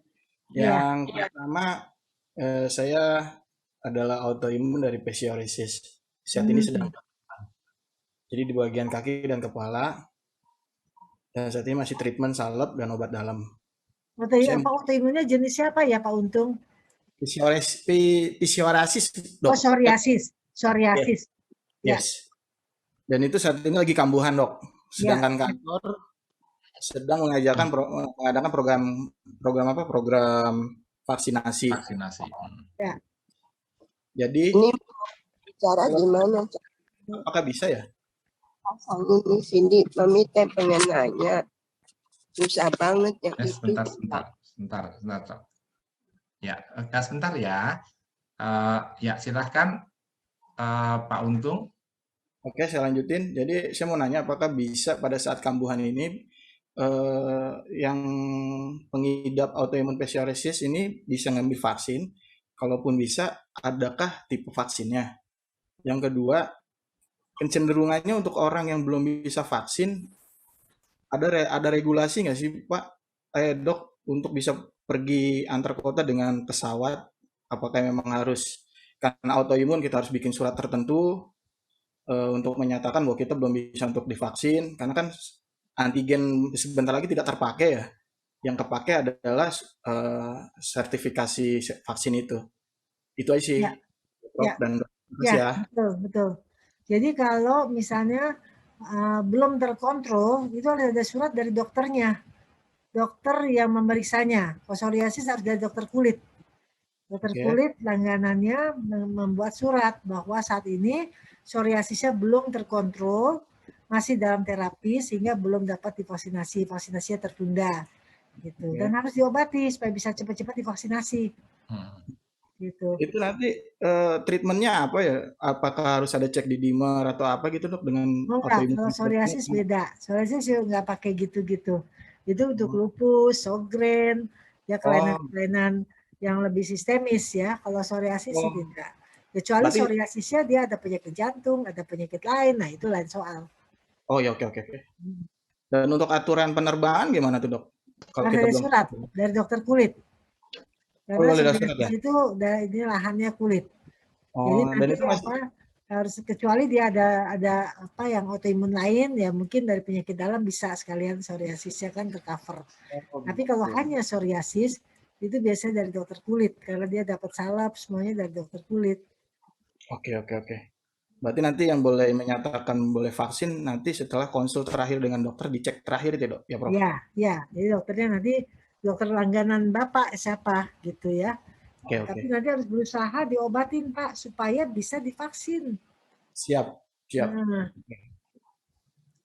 Yang pertama, saya adalah autoimun dari psoriasis. Saat ini sedang jadi di bagian kaki dan kepala. Dan saat ini masih treatment salep dan obat dalam. Autoimunnya jenisnya apa ya Pak Untung? Psoriasis, Dok. Oh, psoriasis. Psoriasis. Yes. Dan itu saat ini lagi kambuhan, Dok. Sedangkan kantor sedang mengadakan program vaksinasi. Ya. Jadi ini bicara gimana? Apakah bisa ya? Ini Cindy, Mami teh pengen nanya. Susah banget ya itu. Sebentar. Ya, sebentar ya. Ya, silahkan Pak Untung. Oke, saya lanjutin. Jadi saya mau nanya apakah bisa pada saat kambuhan ini yang pengidap autoimun psoriasis ini bisa ngambil vaksin? Kalaupun bisa, adakah tipe vaksinnya? Yang kedua, kecenderungannya untuk orang yang belum bisa vaksin, ada regulasi nggak sih Pak, Dok, untuk bisa pergi antar kota dengan pesawat? Apakah memang harus, karena autoimun kita harus bikin surat tertentu untuk menyatakan bahwa kita belum bisa untuk divaksin, karena kan antigen sebentar lagi tidak terpakai ya. Yang terpakai adalah sertifikasi vaksin itu. Itu aja sih, Prof. Dan ya. Betul. Jadi kalau misalnya belum terkontrol, itu ada surat dari dokternya. Dokter yang memeriksanya. Psoriasis harus dari dokter kulit. Dokter kulit langganannya membuat surat bahwa saat ini psoriasisnya belum terkontrol, masih dalam terapi sehingga belum dapat divaksinasi, vaksinasinya tertunda gitu. Dan harus diobati supaya bisa cepat-cepat divaksinasi. Gitu. Itu nanti treatmentnya apa ya? Apakah harus ada cek di dimer atau apa gitu, Dok, dengan autoimun? Kalau psoriasis beda. Psoriasis nggak pakai gitu-gitu. Itu untuk lupus, Sjogren, ya kelainan-kelainan yang lebih sistemis ya. Kalau psoriasis sih tidak. Kecuali psoriasisnya dia ada penyakit jantung, ada penyakit lain, nah itu lain soal. Oh ya, oke. Dan untuk aturan penerbangan gimana tuh, Dok? Kalau ada surat dari dokter kulit. Karena psoriasis itu ini lahannya kulit. Jadi nanti harus, kecuali dia ada apa yang autoimun lain ya, mungkin dari penyakit dalam bisa sekalian psoriasisnya kan tercover. Tapi kalau hanya psoriasis itu biasanya dari dokter kulit karena dia dapat salep semuanya dari dokter kulit. Oke. Berarti nanti yang boleh menyatakan boleh vaksin nanti setelah konsul terakhir dengan dokter, dicek terakhir itu, Dok, ya, Prof? Iya. Jadi dokternya nanti dokter langganan Bapak siapa gitu ya. Tapi nanti harus berusaha diobatin Pak supaya bisa divaksin. Siap.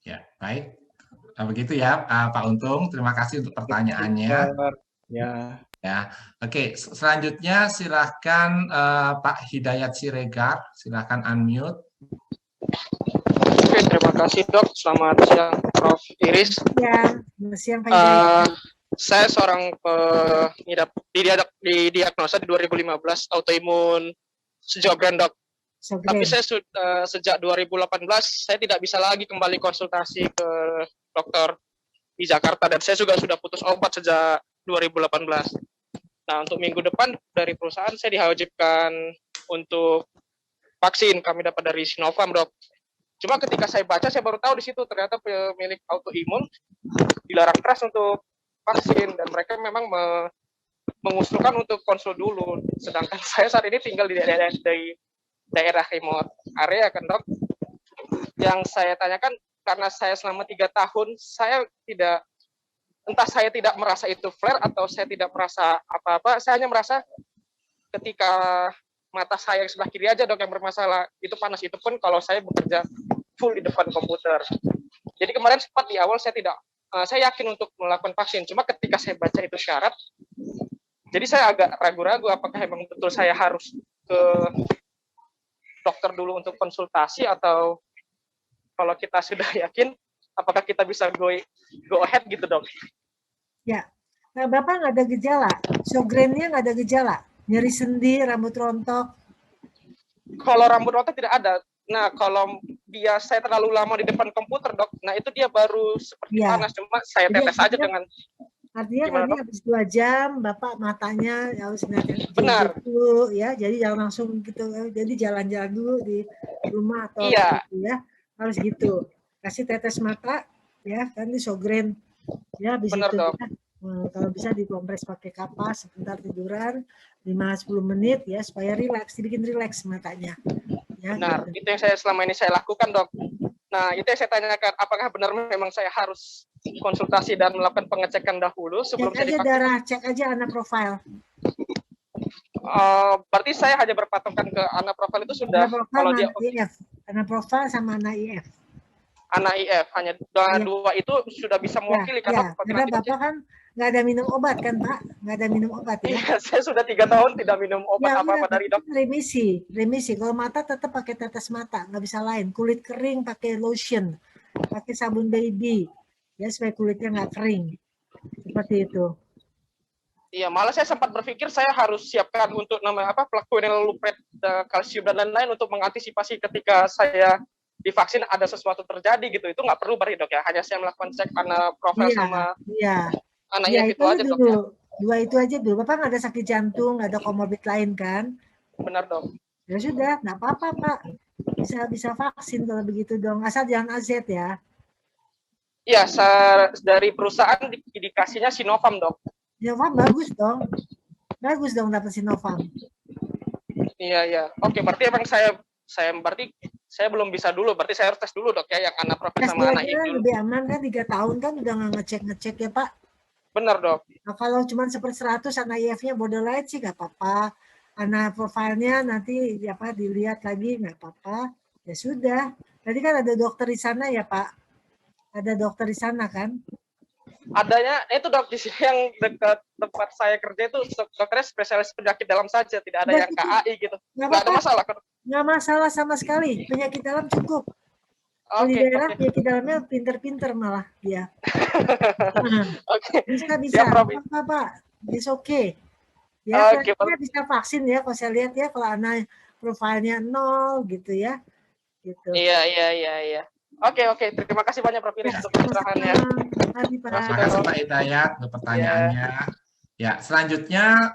Ya, baik. Nah, begitu ya Pak Untung. Terima kasih untuk pertanyaannya. Ya. Oke, selanjutnya silahkan Pak Hidayat Siregar, silahkan unmute. Oke, terima kasih Dok. Selamat siang Prof. Iris. Ya, selamat siang Pak Hidayat. Saya seorang pengidap didiagnosa di 2015 autoimun Sjogren, Dok. Tapi saya sejak 2018 saya tidak bisa lagi kembali konsultasi ke dokter di Jakarta dan saya juga sudah putus obat sejak 2018. Nah, untuk minggu depan dari perusahaan saya diwajibkan untuk vaksin, kami dapat dari Sinovac, Dok. Cuma ketika saya baca, saya baru tahu di situ ternyata pemilik autoimun dilarang keras untuk vaksin dan mereka memang mengusulkan untuk konsul dulu. Sedangkan saya saat ini tinggal di daerah remote area kan, Dok. Yang saya tanyakan karena saya selama 3 tahun saya tidak merasa itu flare atau saya tidak merasa apa-apa, saya hanya merasa ketika mata saya yang sebelah kiri aja, Dok, yang bermasalah, itu panas, itu pun kalau saya bekerja full di depan komputer. Jadi kemarin sempat di awal saya yakin untuk melakukan vaksin, cuma ketika saya baca itu syarat, jadi saya agak ragu-ragu apakah memang betul saya harus ke dokter dulu untuk konsultasi atau kalau kita sudah yakin, apakah kita bisa go ahead gitu, Dok? Ya, nah, Bapak nggak ada gejala, Sjogrennya nggak ada gejala, nyeri sendi, rambut rontok? Kalau rambut rontok tidak ada. Nah, kalau saya terlalu lama di depan komputer, Dok, nah itu dia baru seperti panas, cuma saya tetes aja dengan Artinya Gimana, nanti habis 2 jam Bapak matanya harus ngeliatin Benar. dulu ya. Jadi jangan langsung gitu. Jadi jalan-jalan dulu di rumah atau Iya. gitu ya. Harus gitu. Kasih tetes mata ya, kan di Sjogren. Ya habis Benar, itu Dok. ya. Kalau bisa dikompres pakai kapas sebentar tiduran 5-10 menit ya supaya rileks, dibikin rileks matanya. Ya, Benar, gitu. itu yang selama ini saya lakukan, Dok. Nah, itu yang saya tanyakan, apakah benar memang saya harus konsultasi dan melakukan pengecekan dahulu sebelum saya divaksin? Darah, cek aja anak profil. Berarti saya hanya berpatokan ke anak profil itu sudah, kalau dia IF, anak profil sama anak IF. Anak IF, hanya dua itu sudah bisa mewakili karena Bapak kan nggak ada minum obat kan Pak? Nggak ada minum obat ya? Iya, saya sudah 3 tahun tidak minum obat apa-apa dari dok. Remisi. Kalau mata tetap pakai tetes mata, nggak bisa lain. Kulit kering pakai lotion, pakai sabun baby, ya supaya kulitnya nggak kering. Seperti itu. Iya, malah saya sempat berpikir saya harus siapkan untuk namanya apa, plaquenil, kalsium dan lain-lain untuk mengantisipasi ketika saya divaksin ada sesuatu terjadi gitu. Itu nggak perlu berarti dok ya, hanya saya melakukan cek anak profil sama anak IF itu aja dok ya. 2 itu aja dulu. Bapak nggak ada sakit jantung, nggak ada komorbid lain kan? Benar dok. Ya sudah, nggak apa-apa Pak. Bisa vaksin kalau begitu dong. Asal jangan AZ ya. Iya, dari perusahaan indikasinya Sinovac dok. Sinovac bagus dong dapat Sinovac. Iya. Oke, berarti emang saya belum bisa dulu. Berarti saya harus tes dulu dok ya, yang anak profil sama anak IF dulu. Lebih aman kan 3 tahun kan udah nggak ngecek ya Pak. Benar dok. Nah, kalau cuma 1/100 anak IF-nya borderline sih nggak apa-apa. Anak profilnya nanti dilihat lagi nggak apa-apa. Ya sudah. Tadi kan ada dokter di sana ya Pak. Ada dokter di sana kan? Adanya itu dok di sini yang dekat tempat saya kerja itu dokternya spesialis penyakit dalam saja, tidak ada yang KAI gitu. Nggak ada masalah kan? Nggak masalah sama sekali. Penyakit dalam cukup. Di daerah penyakit dalamnya pinter-pinter malah dia. Bisa. Apa? It's okay. Ya, bisa vaksin ya. Kalau saya lihat ya, kalau anak profilnya 0 gitu ya. Gitu. Iya. Oke. Terima kasih banyak Prof. Iris untuk pencerahannya. Terima kasih Pak Hidayat untuk pertanyaannya. Ya, selanjutnya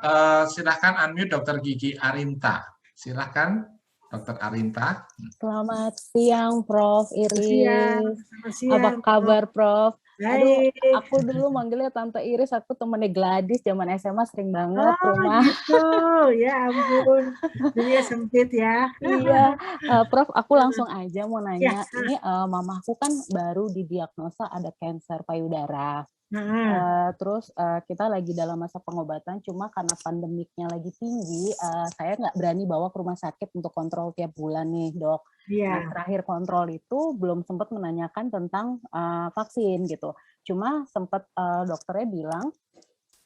silakan unmute Dr. Gigi Arinta. Silakan Dr. Arinta. Selamat siang Prof. Iris. Selamat siang. Apa kabar Prof? Baik. Aduh, aku dulu manggilnya Tante Iris, aku temennya Gladys zaman SMA sering banget rumah. Gitu. Ya ampun, dunia sempit ya. Iya, Prof, aku langsung aja mau nanya. Ini mamaku kan baru didiagnosa ada kanker payudara. Terus kita lagi dalam masa pengobatan, cuma karena pandemiknya lagi tinggi, saya nggak berani bawa ke rumah sakit untuk kontrol tiap bulan nih dok. Nah, terakhir kontrol itu belum sempat menanyakan tentang vaksin gitu. Cuma sempat dokternya bilang,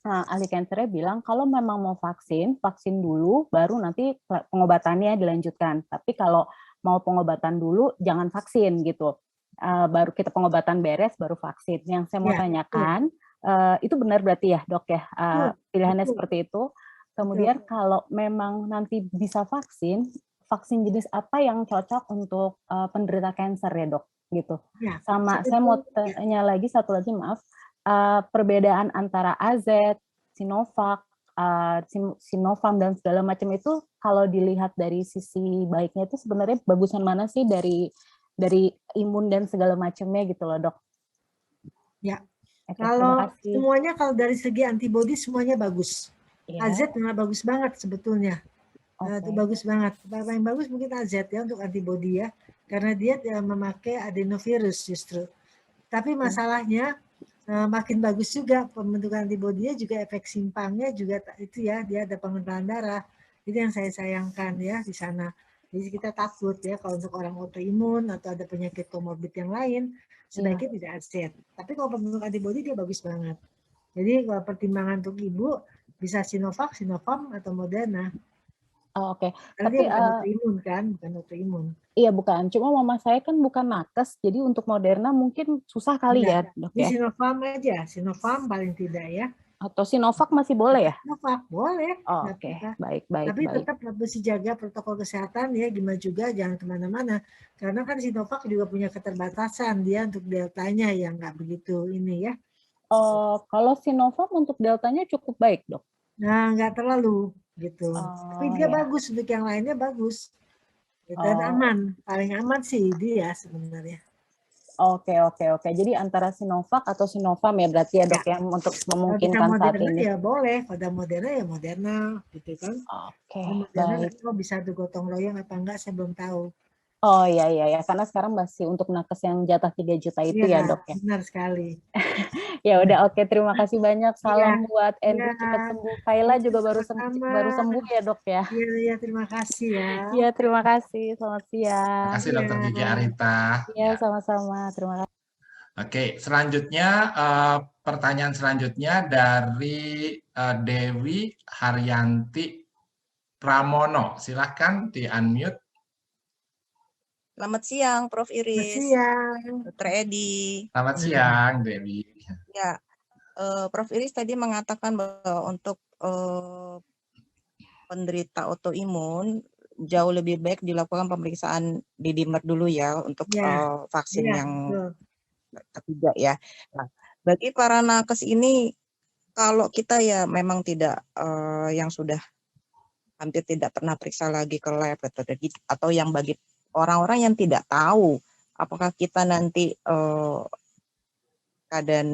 ahli kankernya bilang kalau memang mau vaksin dulu, baru nanti pengobatannya dilanjutkan. Tapi kalau mau pengobatan dulu, jangan vaksin gitu. Baru kita pengobatan beres, baru vaksin. Yang saya mau tanyakan, itu benar berarti ya dok ya, pilihannya seperti itu. Kemudian kalau memang nanti bisa vaksin jenis apa yang cocok untuk penderita kanker ya dok? Gitu. Sama saya mau tanya lagi satu lagi, maaf, perbedaan antara AZ, Sinovac, Sinovac dan segala macam itu kalau dilihat dari sisi baiknya itu sebenarnya bagusan mana sih dari imun dan segala macamnya gitu loh dok. Ya, kalau semuanya kalau dari segi antibodi semuanya bagus. AZ malah bagus banget sebetulnya. Itu bagus banget. Yang bagus mungkin AZ ya untuk antibodi ya, karena dia memakai adenovirus justru. Tapi masalahnya makin bagus juga pembentukan antibodinya, juga efek simpangnya juga itu ya, dia ada pengentalan darah. Itu yang saya sayangkan ya di sana. Jadi kita takut ya kalau untuk orang autoimun atau ada penyakit komorbid yang lain, sebaiknya tidak AZ. Tapi kalau pembentuk antibodi dia bagus banget. Jadi kalau pertimbangan untuk ibu bisa Sinovac atau Moderna. Oke. Tapi bukan autoimun kan, bukan autoimun. Iya bukan. Cuma mama saya kan bukan nakes, jadi untuk Moderna mungkin susah kali ya dok ya. Sinovac aja, Sinovac paling tidak ya. Atau Sinovac masih boleh ya? Sinovac boleh. Oke, baik. Tapi tetap mesti jaga protokol kesehatan ya, gimana juga jangan kemana-mana. Karena kan Sinovac juga punya keterbatasan dia untuk deltanya yang nggak begitu ini ya. Kalau Sinovac untuk deltanya cukup baik, Dok. Nah, nggak terlalu gitu. Tapi dia ya. bagus, untuk yang lainnya bagus. Dan aman, paling aman sih dia sebenarnya. Oke. Jadi antara Sinovac atau Sinovac ya berarti ya, Dok, yang untuk memungkinkan saat ini. Ya boleh, pada Moderna ya Moderna gitu kan. Oke, Moderna baik. kok bisa digotong royong apa enggak saya belum tahu. Oh iya, karena sekarang masih untuk nakes yang jatah 3 juta itu ya, Dok ya. Benar sekali. Ya udah, oke, terima kasih banyak. Salam buat Andrew, cepat sembuh. Kayla juga baru sembuh ya, Dok ya. Iya, terima kasih ya. Iya, terima kasih. Selamat siang. Terima kasih Dr. Gigi Arita. Iya, sama-sama. Terima kasih. Oke, selanjutnya pertanyaan selanjutnya dari Dewi Haryanti Pramono. Silakan di-unmute. Selamat siang, Prof. Iris. Selamat siang. Dr. Edi. Selamat siang, Dewi. Ya, Prof. Iris tadi mengatakan bahwa untuk penderita autoimun jauh lebih baik dilakukan pemeriksaan di DIMER dulu ya untuk vaksin yang ketiga ya. Nah, bagi para nakes ini, kalau kita ya memang tidak yang sudah hampir tidak pernah periksa lagi ke lab atau yang bagi orang-orang yang tidak tahu apakah kita nanti keadaan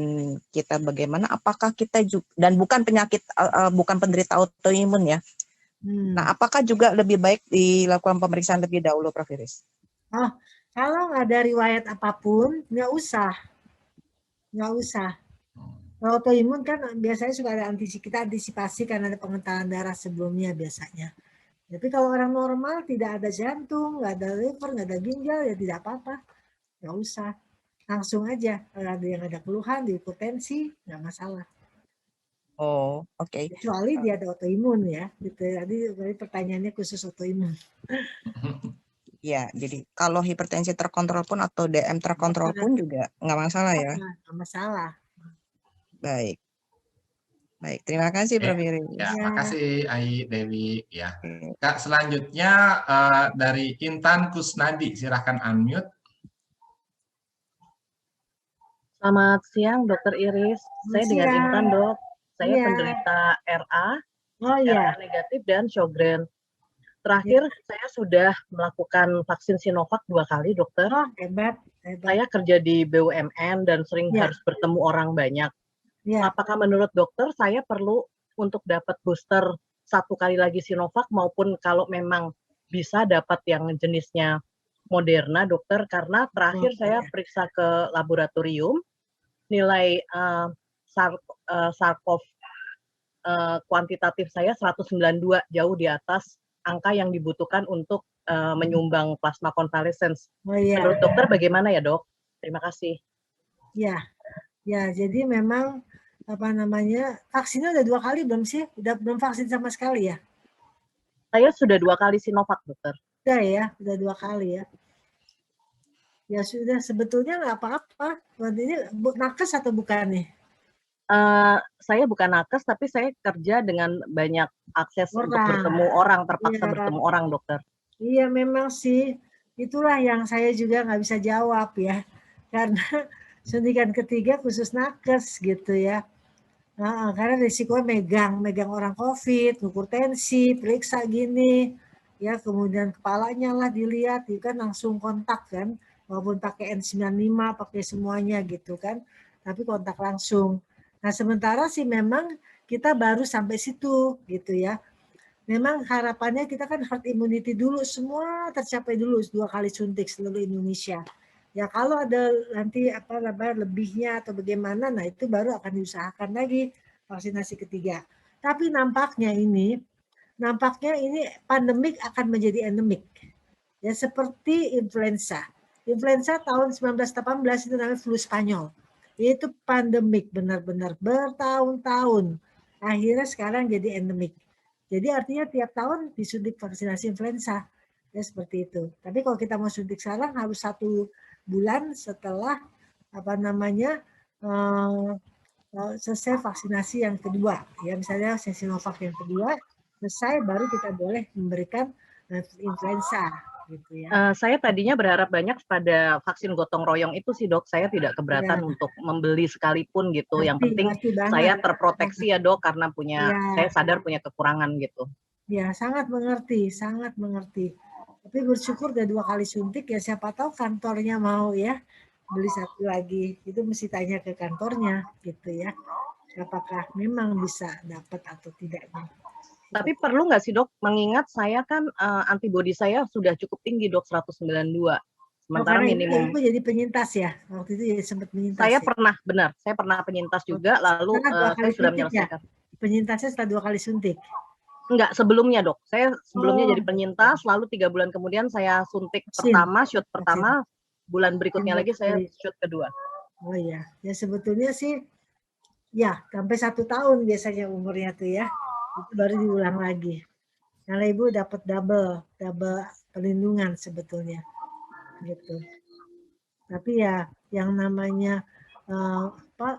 kita bagaimana, apakah kita juga, dan bukan penyakit bukan penderita autoimun ya. Nah, apakah juga lebih baik dilakukan pemeriksaan lebih dahulu, Prof. Iris? Kalau nggak ada riwayat apapun, nggak usah. Kalau autoimun kan biasanya suka ada kita antisipasi karena ada pengentalan darah sebelumnya biasanya. Tapi kalau orang normal tidak ada jantung, nggak ada liver, nggak ada ginjal, ya tidak apa-apa, nggak usah. Langsung aja, kalau ada yang ada keluhan, diukur tensi, nggak masalah. Oh, oke. Kecuali dia ada autoimun ya, gitu. Jadi pertanyaannya khusus autoimun. Ya, jadi kalau hipertensi terkontrol pun atau DM terkontrol pun juga nggak masalah ya? Nggak masalah. Baik. Terima kasih, Prof. Iris. Ya, makasih Ai Dewi ya. Kak, selanjutnya dari Intan Kusnadi, silahkan unmute. Selamat siang, Dr. Iris. Saya dengan Intan, Dok. Saya penderita RA, RA negatif dan Sjogren. Terakhir saya sudah melakukan vaksin Sinovac 2 kali, Dokter. Hebat. Saya kerja di BUMN dan sering harus bertemu orang banyak. Apakah menurut dokter saya perlu untuk dapat booster 1 kali lagi Sinovac maupun kalau memang bisa dapat yang jenisnya Moderna, dokter? Karena terakhir saya periksa ke laboratorium, nilai SARS-CoV kuantitatif saya 192, jauh di atas angka yang dibutuhkan untuk menyumbang plasma konvalesens. Menurut dokter bagaimana ya, Dok? Terima kasih. Ya, jadi memang vaksinnya udah 2 kali belum sih? Belum vaksin sama sekali ya? Saya sudah 2 kali Sinovac, dokter. Udah 2 kali ya. Ya sudah, sebetulnya nggak apa-apa. Ini nakes atau bukan nih? Saya bukan nakes, tapi saya kerja dengan banyak akses untuk bertemu orang, terpaksa bertemu orang, dokter. Iya, memang sih. Itulah yang saya juga nggak bisa jawab ya. Karena suntikan ketiga khusus nakes gitu ya. Karena risikonya megang orang COVID, ngukur tensi, periksa gini, ya kemudian kepalanya lah dilihat, itu kan langsung kontak kan, walaupun pakai N95, pakai semuanya gitu kan, tapi kontak langsung. Nah sementara sih memang kita baru sampai situ gitu ya. Memang harapannya kita kan herd immunity dulu, semua tercapai dulu 2 kali suntik seluruh Indonesia. Ya kalau ada nanti lebihnya atau bagaimana, nah itu baru akan diusahakan lagi vaksinasi ketiga. Tapi nampaknya ini pandemik akan menjadi endemik. Ya seperti influenza. Influenza tahun 1918 itu namanya flu Spanyol. Itu pandemik benar-benar bertahun-tahun. Akhirnya sekarang jadi endemik. Jadi artinya tiap tahun disuntik vaksinasi influenza. Ya seperti itu. Tapi kalau kita mau suntik sekarang harus 1 bulan setelah selesai vaksinasi yang kedua. Ya misalnya Sinovac yang kedua selesai baru kita boleh memberikan influenza gitu ya. Saya tadinya berharap banyak pada vaksin gotong royong itu sih dok, saya tidak keberatan untuk membeli sekalipun gitu. Yang penting saya terproteksi ya dok, karena saya sadar punya kekurangan gitu. Ya, sangat mengerti, sangat mengerti. Tapi bersyukur udah 2 kali suntik ya, siapa tahu kantornya mau ya beli 1 lagi. Itu mesti tanya ke kantornya gitu ya. Apakah memang bisa dapat atau tidaknya. Tapi perlu nggak sih dok, mengingat saya kan antibodi saya sudah cukup tinggi dok, 192. Sementara minimum. Itu jadi penyintas ya? Waktu itu jadi sempat penyintas. Saya pernah, benar. Saya pernah penyintas juga, lalu saya sudah menyelesaikan. Ya? Penyintasnya setelah 2 kali suntik? Enggak, sebelumnya dok. Saya sebelumnya jadi penyintas, lalu 3 bulan kemudian saya suntik pertama, shoot pertama, bulan berikutnya lagi saya shoot kedua. Oh iya, ya sebetulnya sih, ya sampai 1 tahun biasanya umurnya tuh ya. Itu baru diulang lagi. Karena ibu dapat double perlindungan sebetulnya, gitu. Tapi ya yang namanya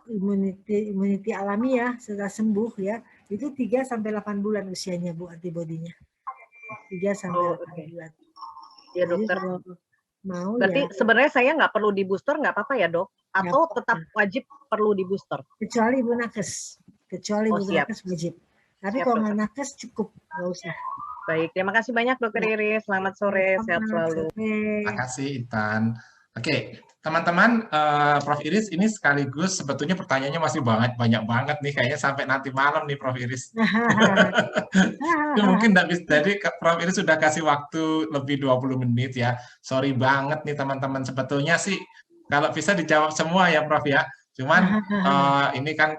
imuniti alami ya setelah sembuh ya itu 3 sampai 8 bulan usianya bu antibodinya. 3 sampai 8 bulan. Ya dokter. Jadi, mau berarti sebenarnya saya nggak perlu di booster nggak apa-apa ya dok? Atau tetap wajib perlu di booster? Kecuali ibu nakes, nakes wajib. Tapi kalau nggak nakes cukup, nggak usah. Baik, terima kasih banyak Dokter Iris. Selamat sore, sehat selalu. Terima kasih Intan. Oke, teman-teman, Prof Iris ini sekaligus sebetulnya pertanyaannya masih banyak banget nih, kayaknya sampai nanti malam nih Prof Iris. Mungkin nggak bisa, jadi Prof Iris sudah kasih waktu lebih 20 menit ya. Sorry banget nih teman-teman, sebetulnya sih kalau bisa dijawab semua ya Prof ya. Cuman ini kan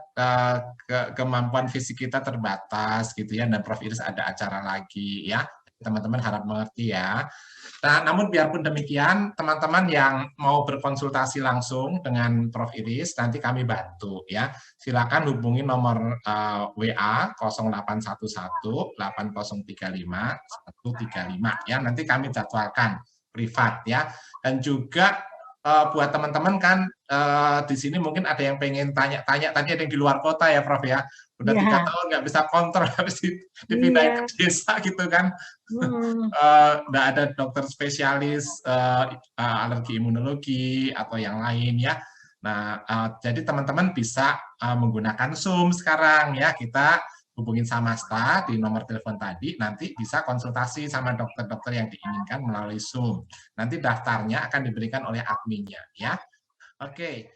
kemampuan fisik kita terbatas gitu ya, dan Prof Iris ada acara lagi ya. Teman-teman harap mengerti ya. Nah, namun biarpun demikian, teman-teman yang mau berkonsultasi langsung dengan Prof Iris, nanti kami bantu ya. Silakan hubungi nomor WA 0811 8035 135 ya. Nanti kami jadwalkan privat ya. Dan juga buat teman-teman kan di sini mungkin ada yang pengen tanya-tanya, tadi ada yang di luar kota ya Prof ya, udah 3 tahun nggak bisa kontrol habis dipindahin ke desa gitu kan, nggak ada dokter spesialis alergi imunologi atau yang lain ya. Nah jadi teman-teman bisa menggunakan Zoom sekarang ya, kita hubungin Samasta di nomor telepon tadi, nanti bisa konsultasi sama dokter-dokter yang diinginkan melalui Zoom. Nanti daftarnya akan diberikan oleh adminnya ya. Oke,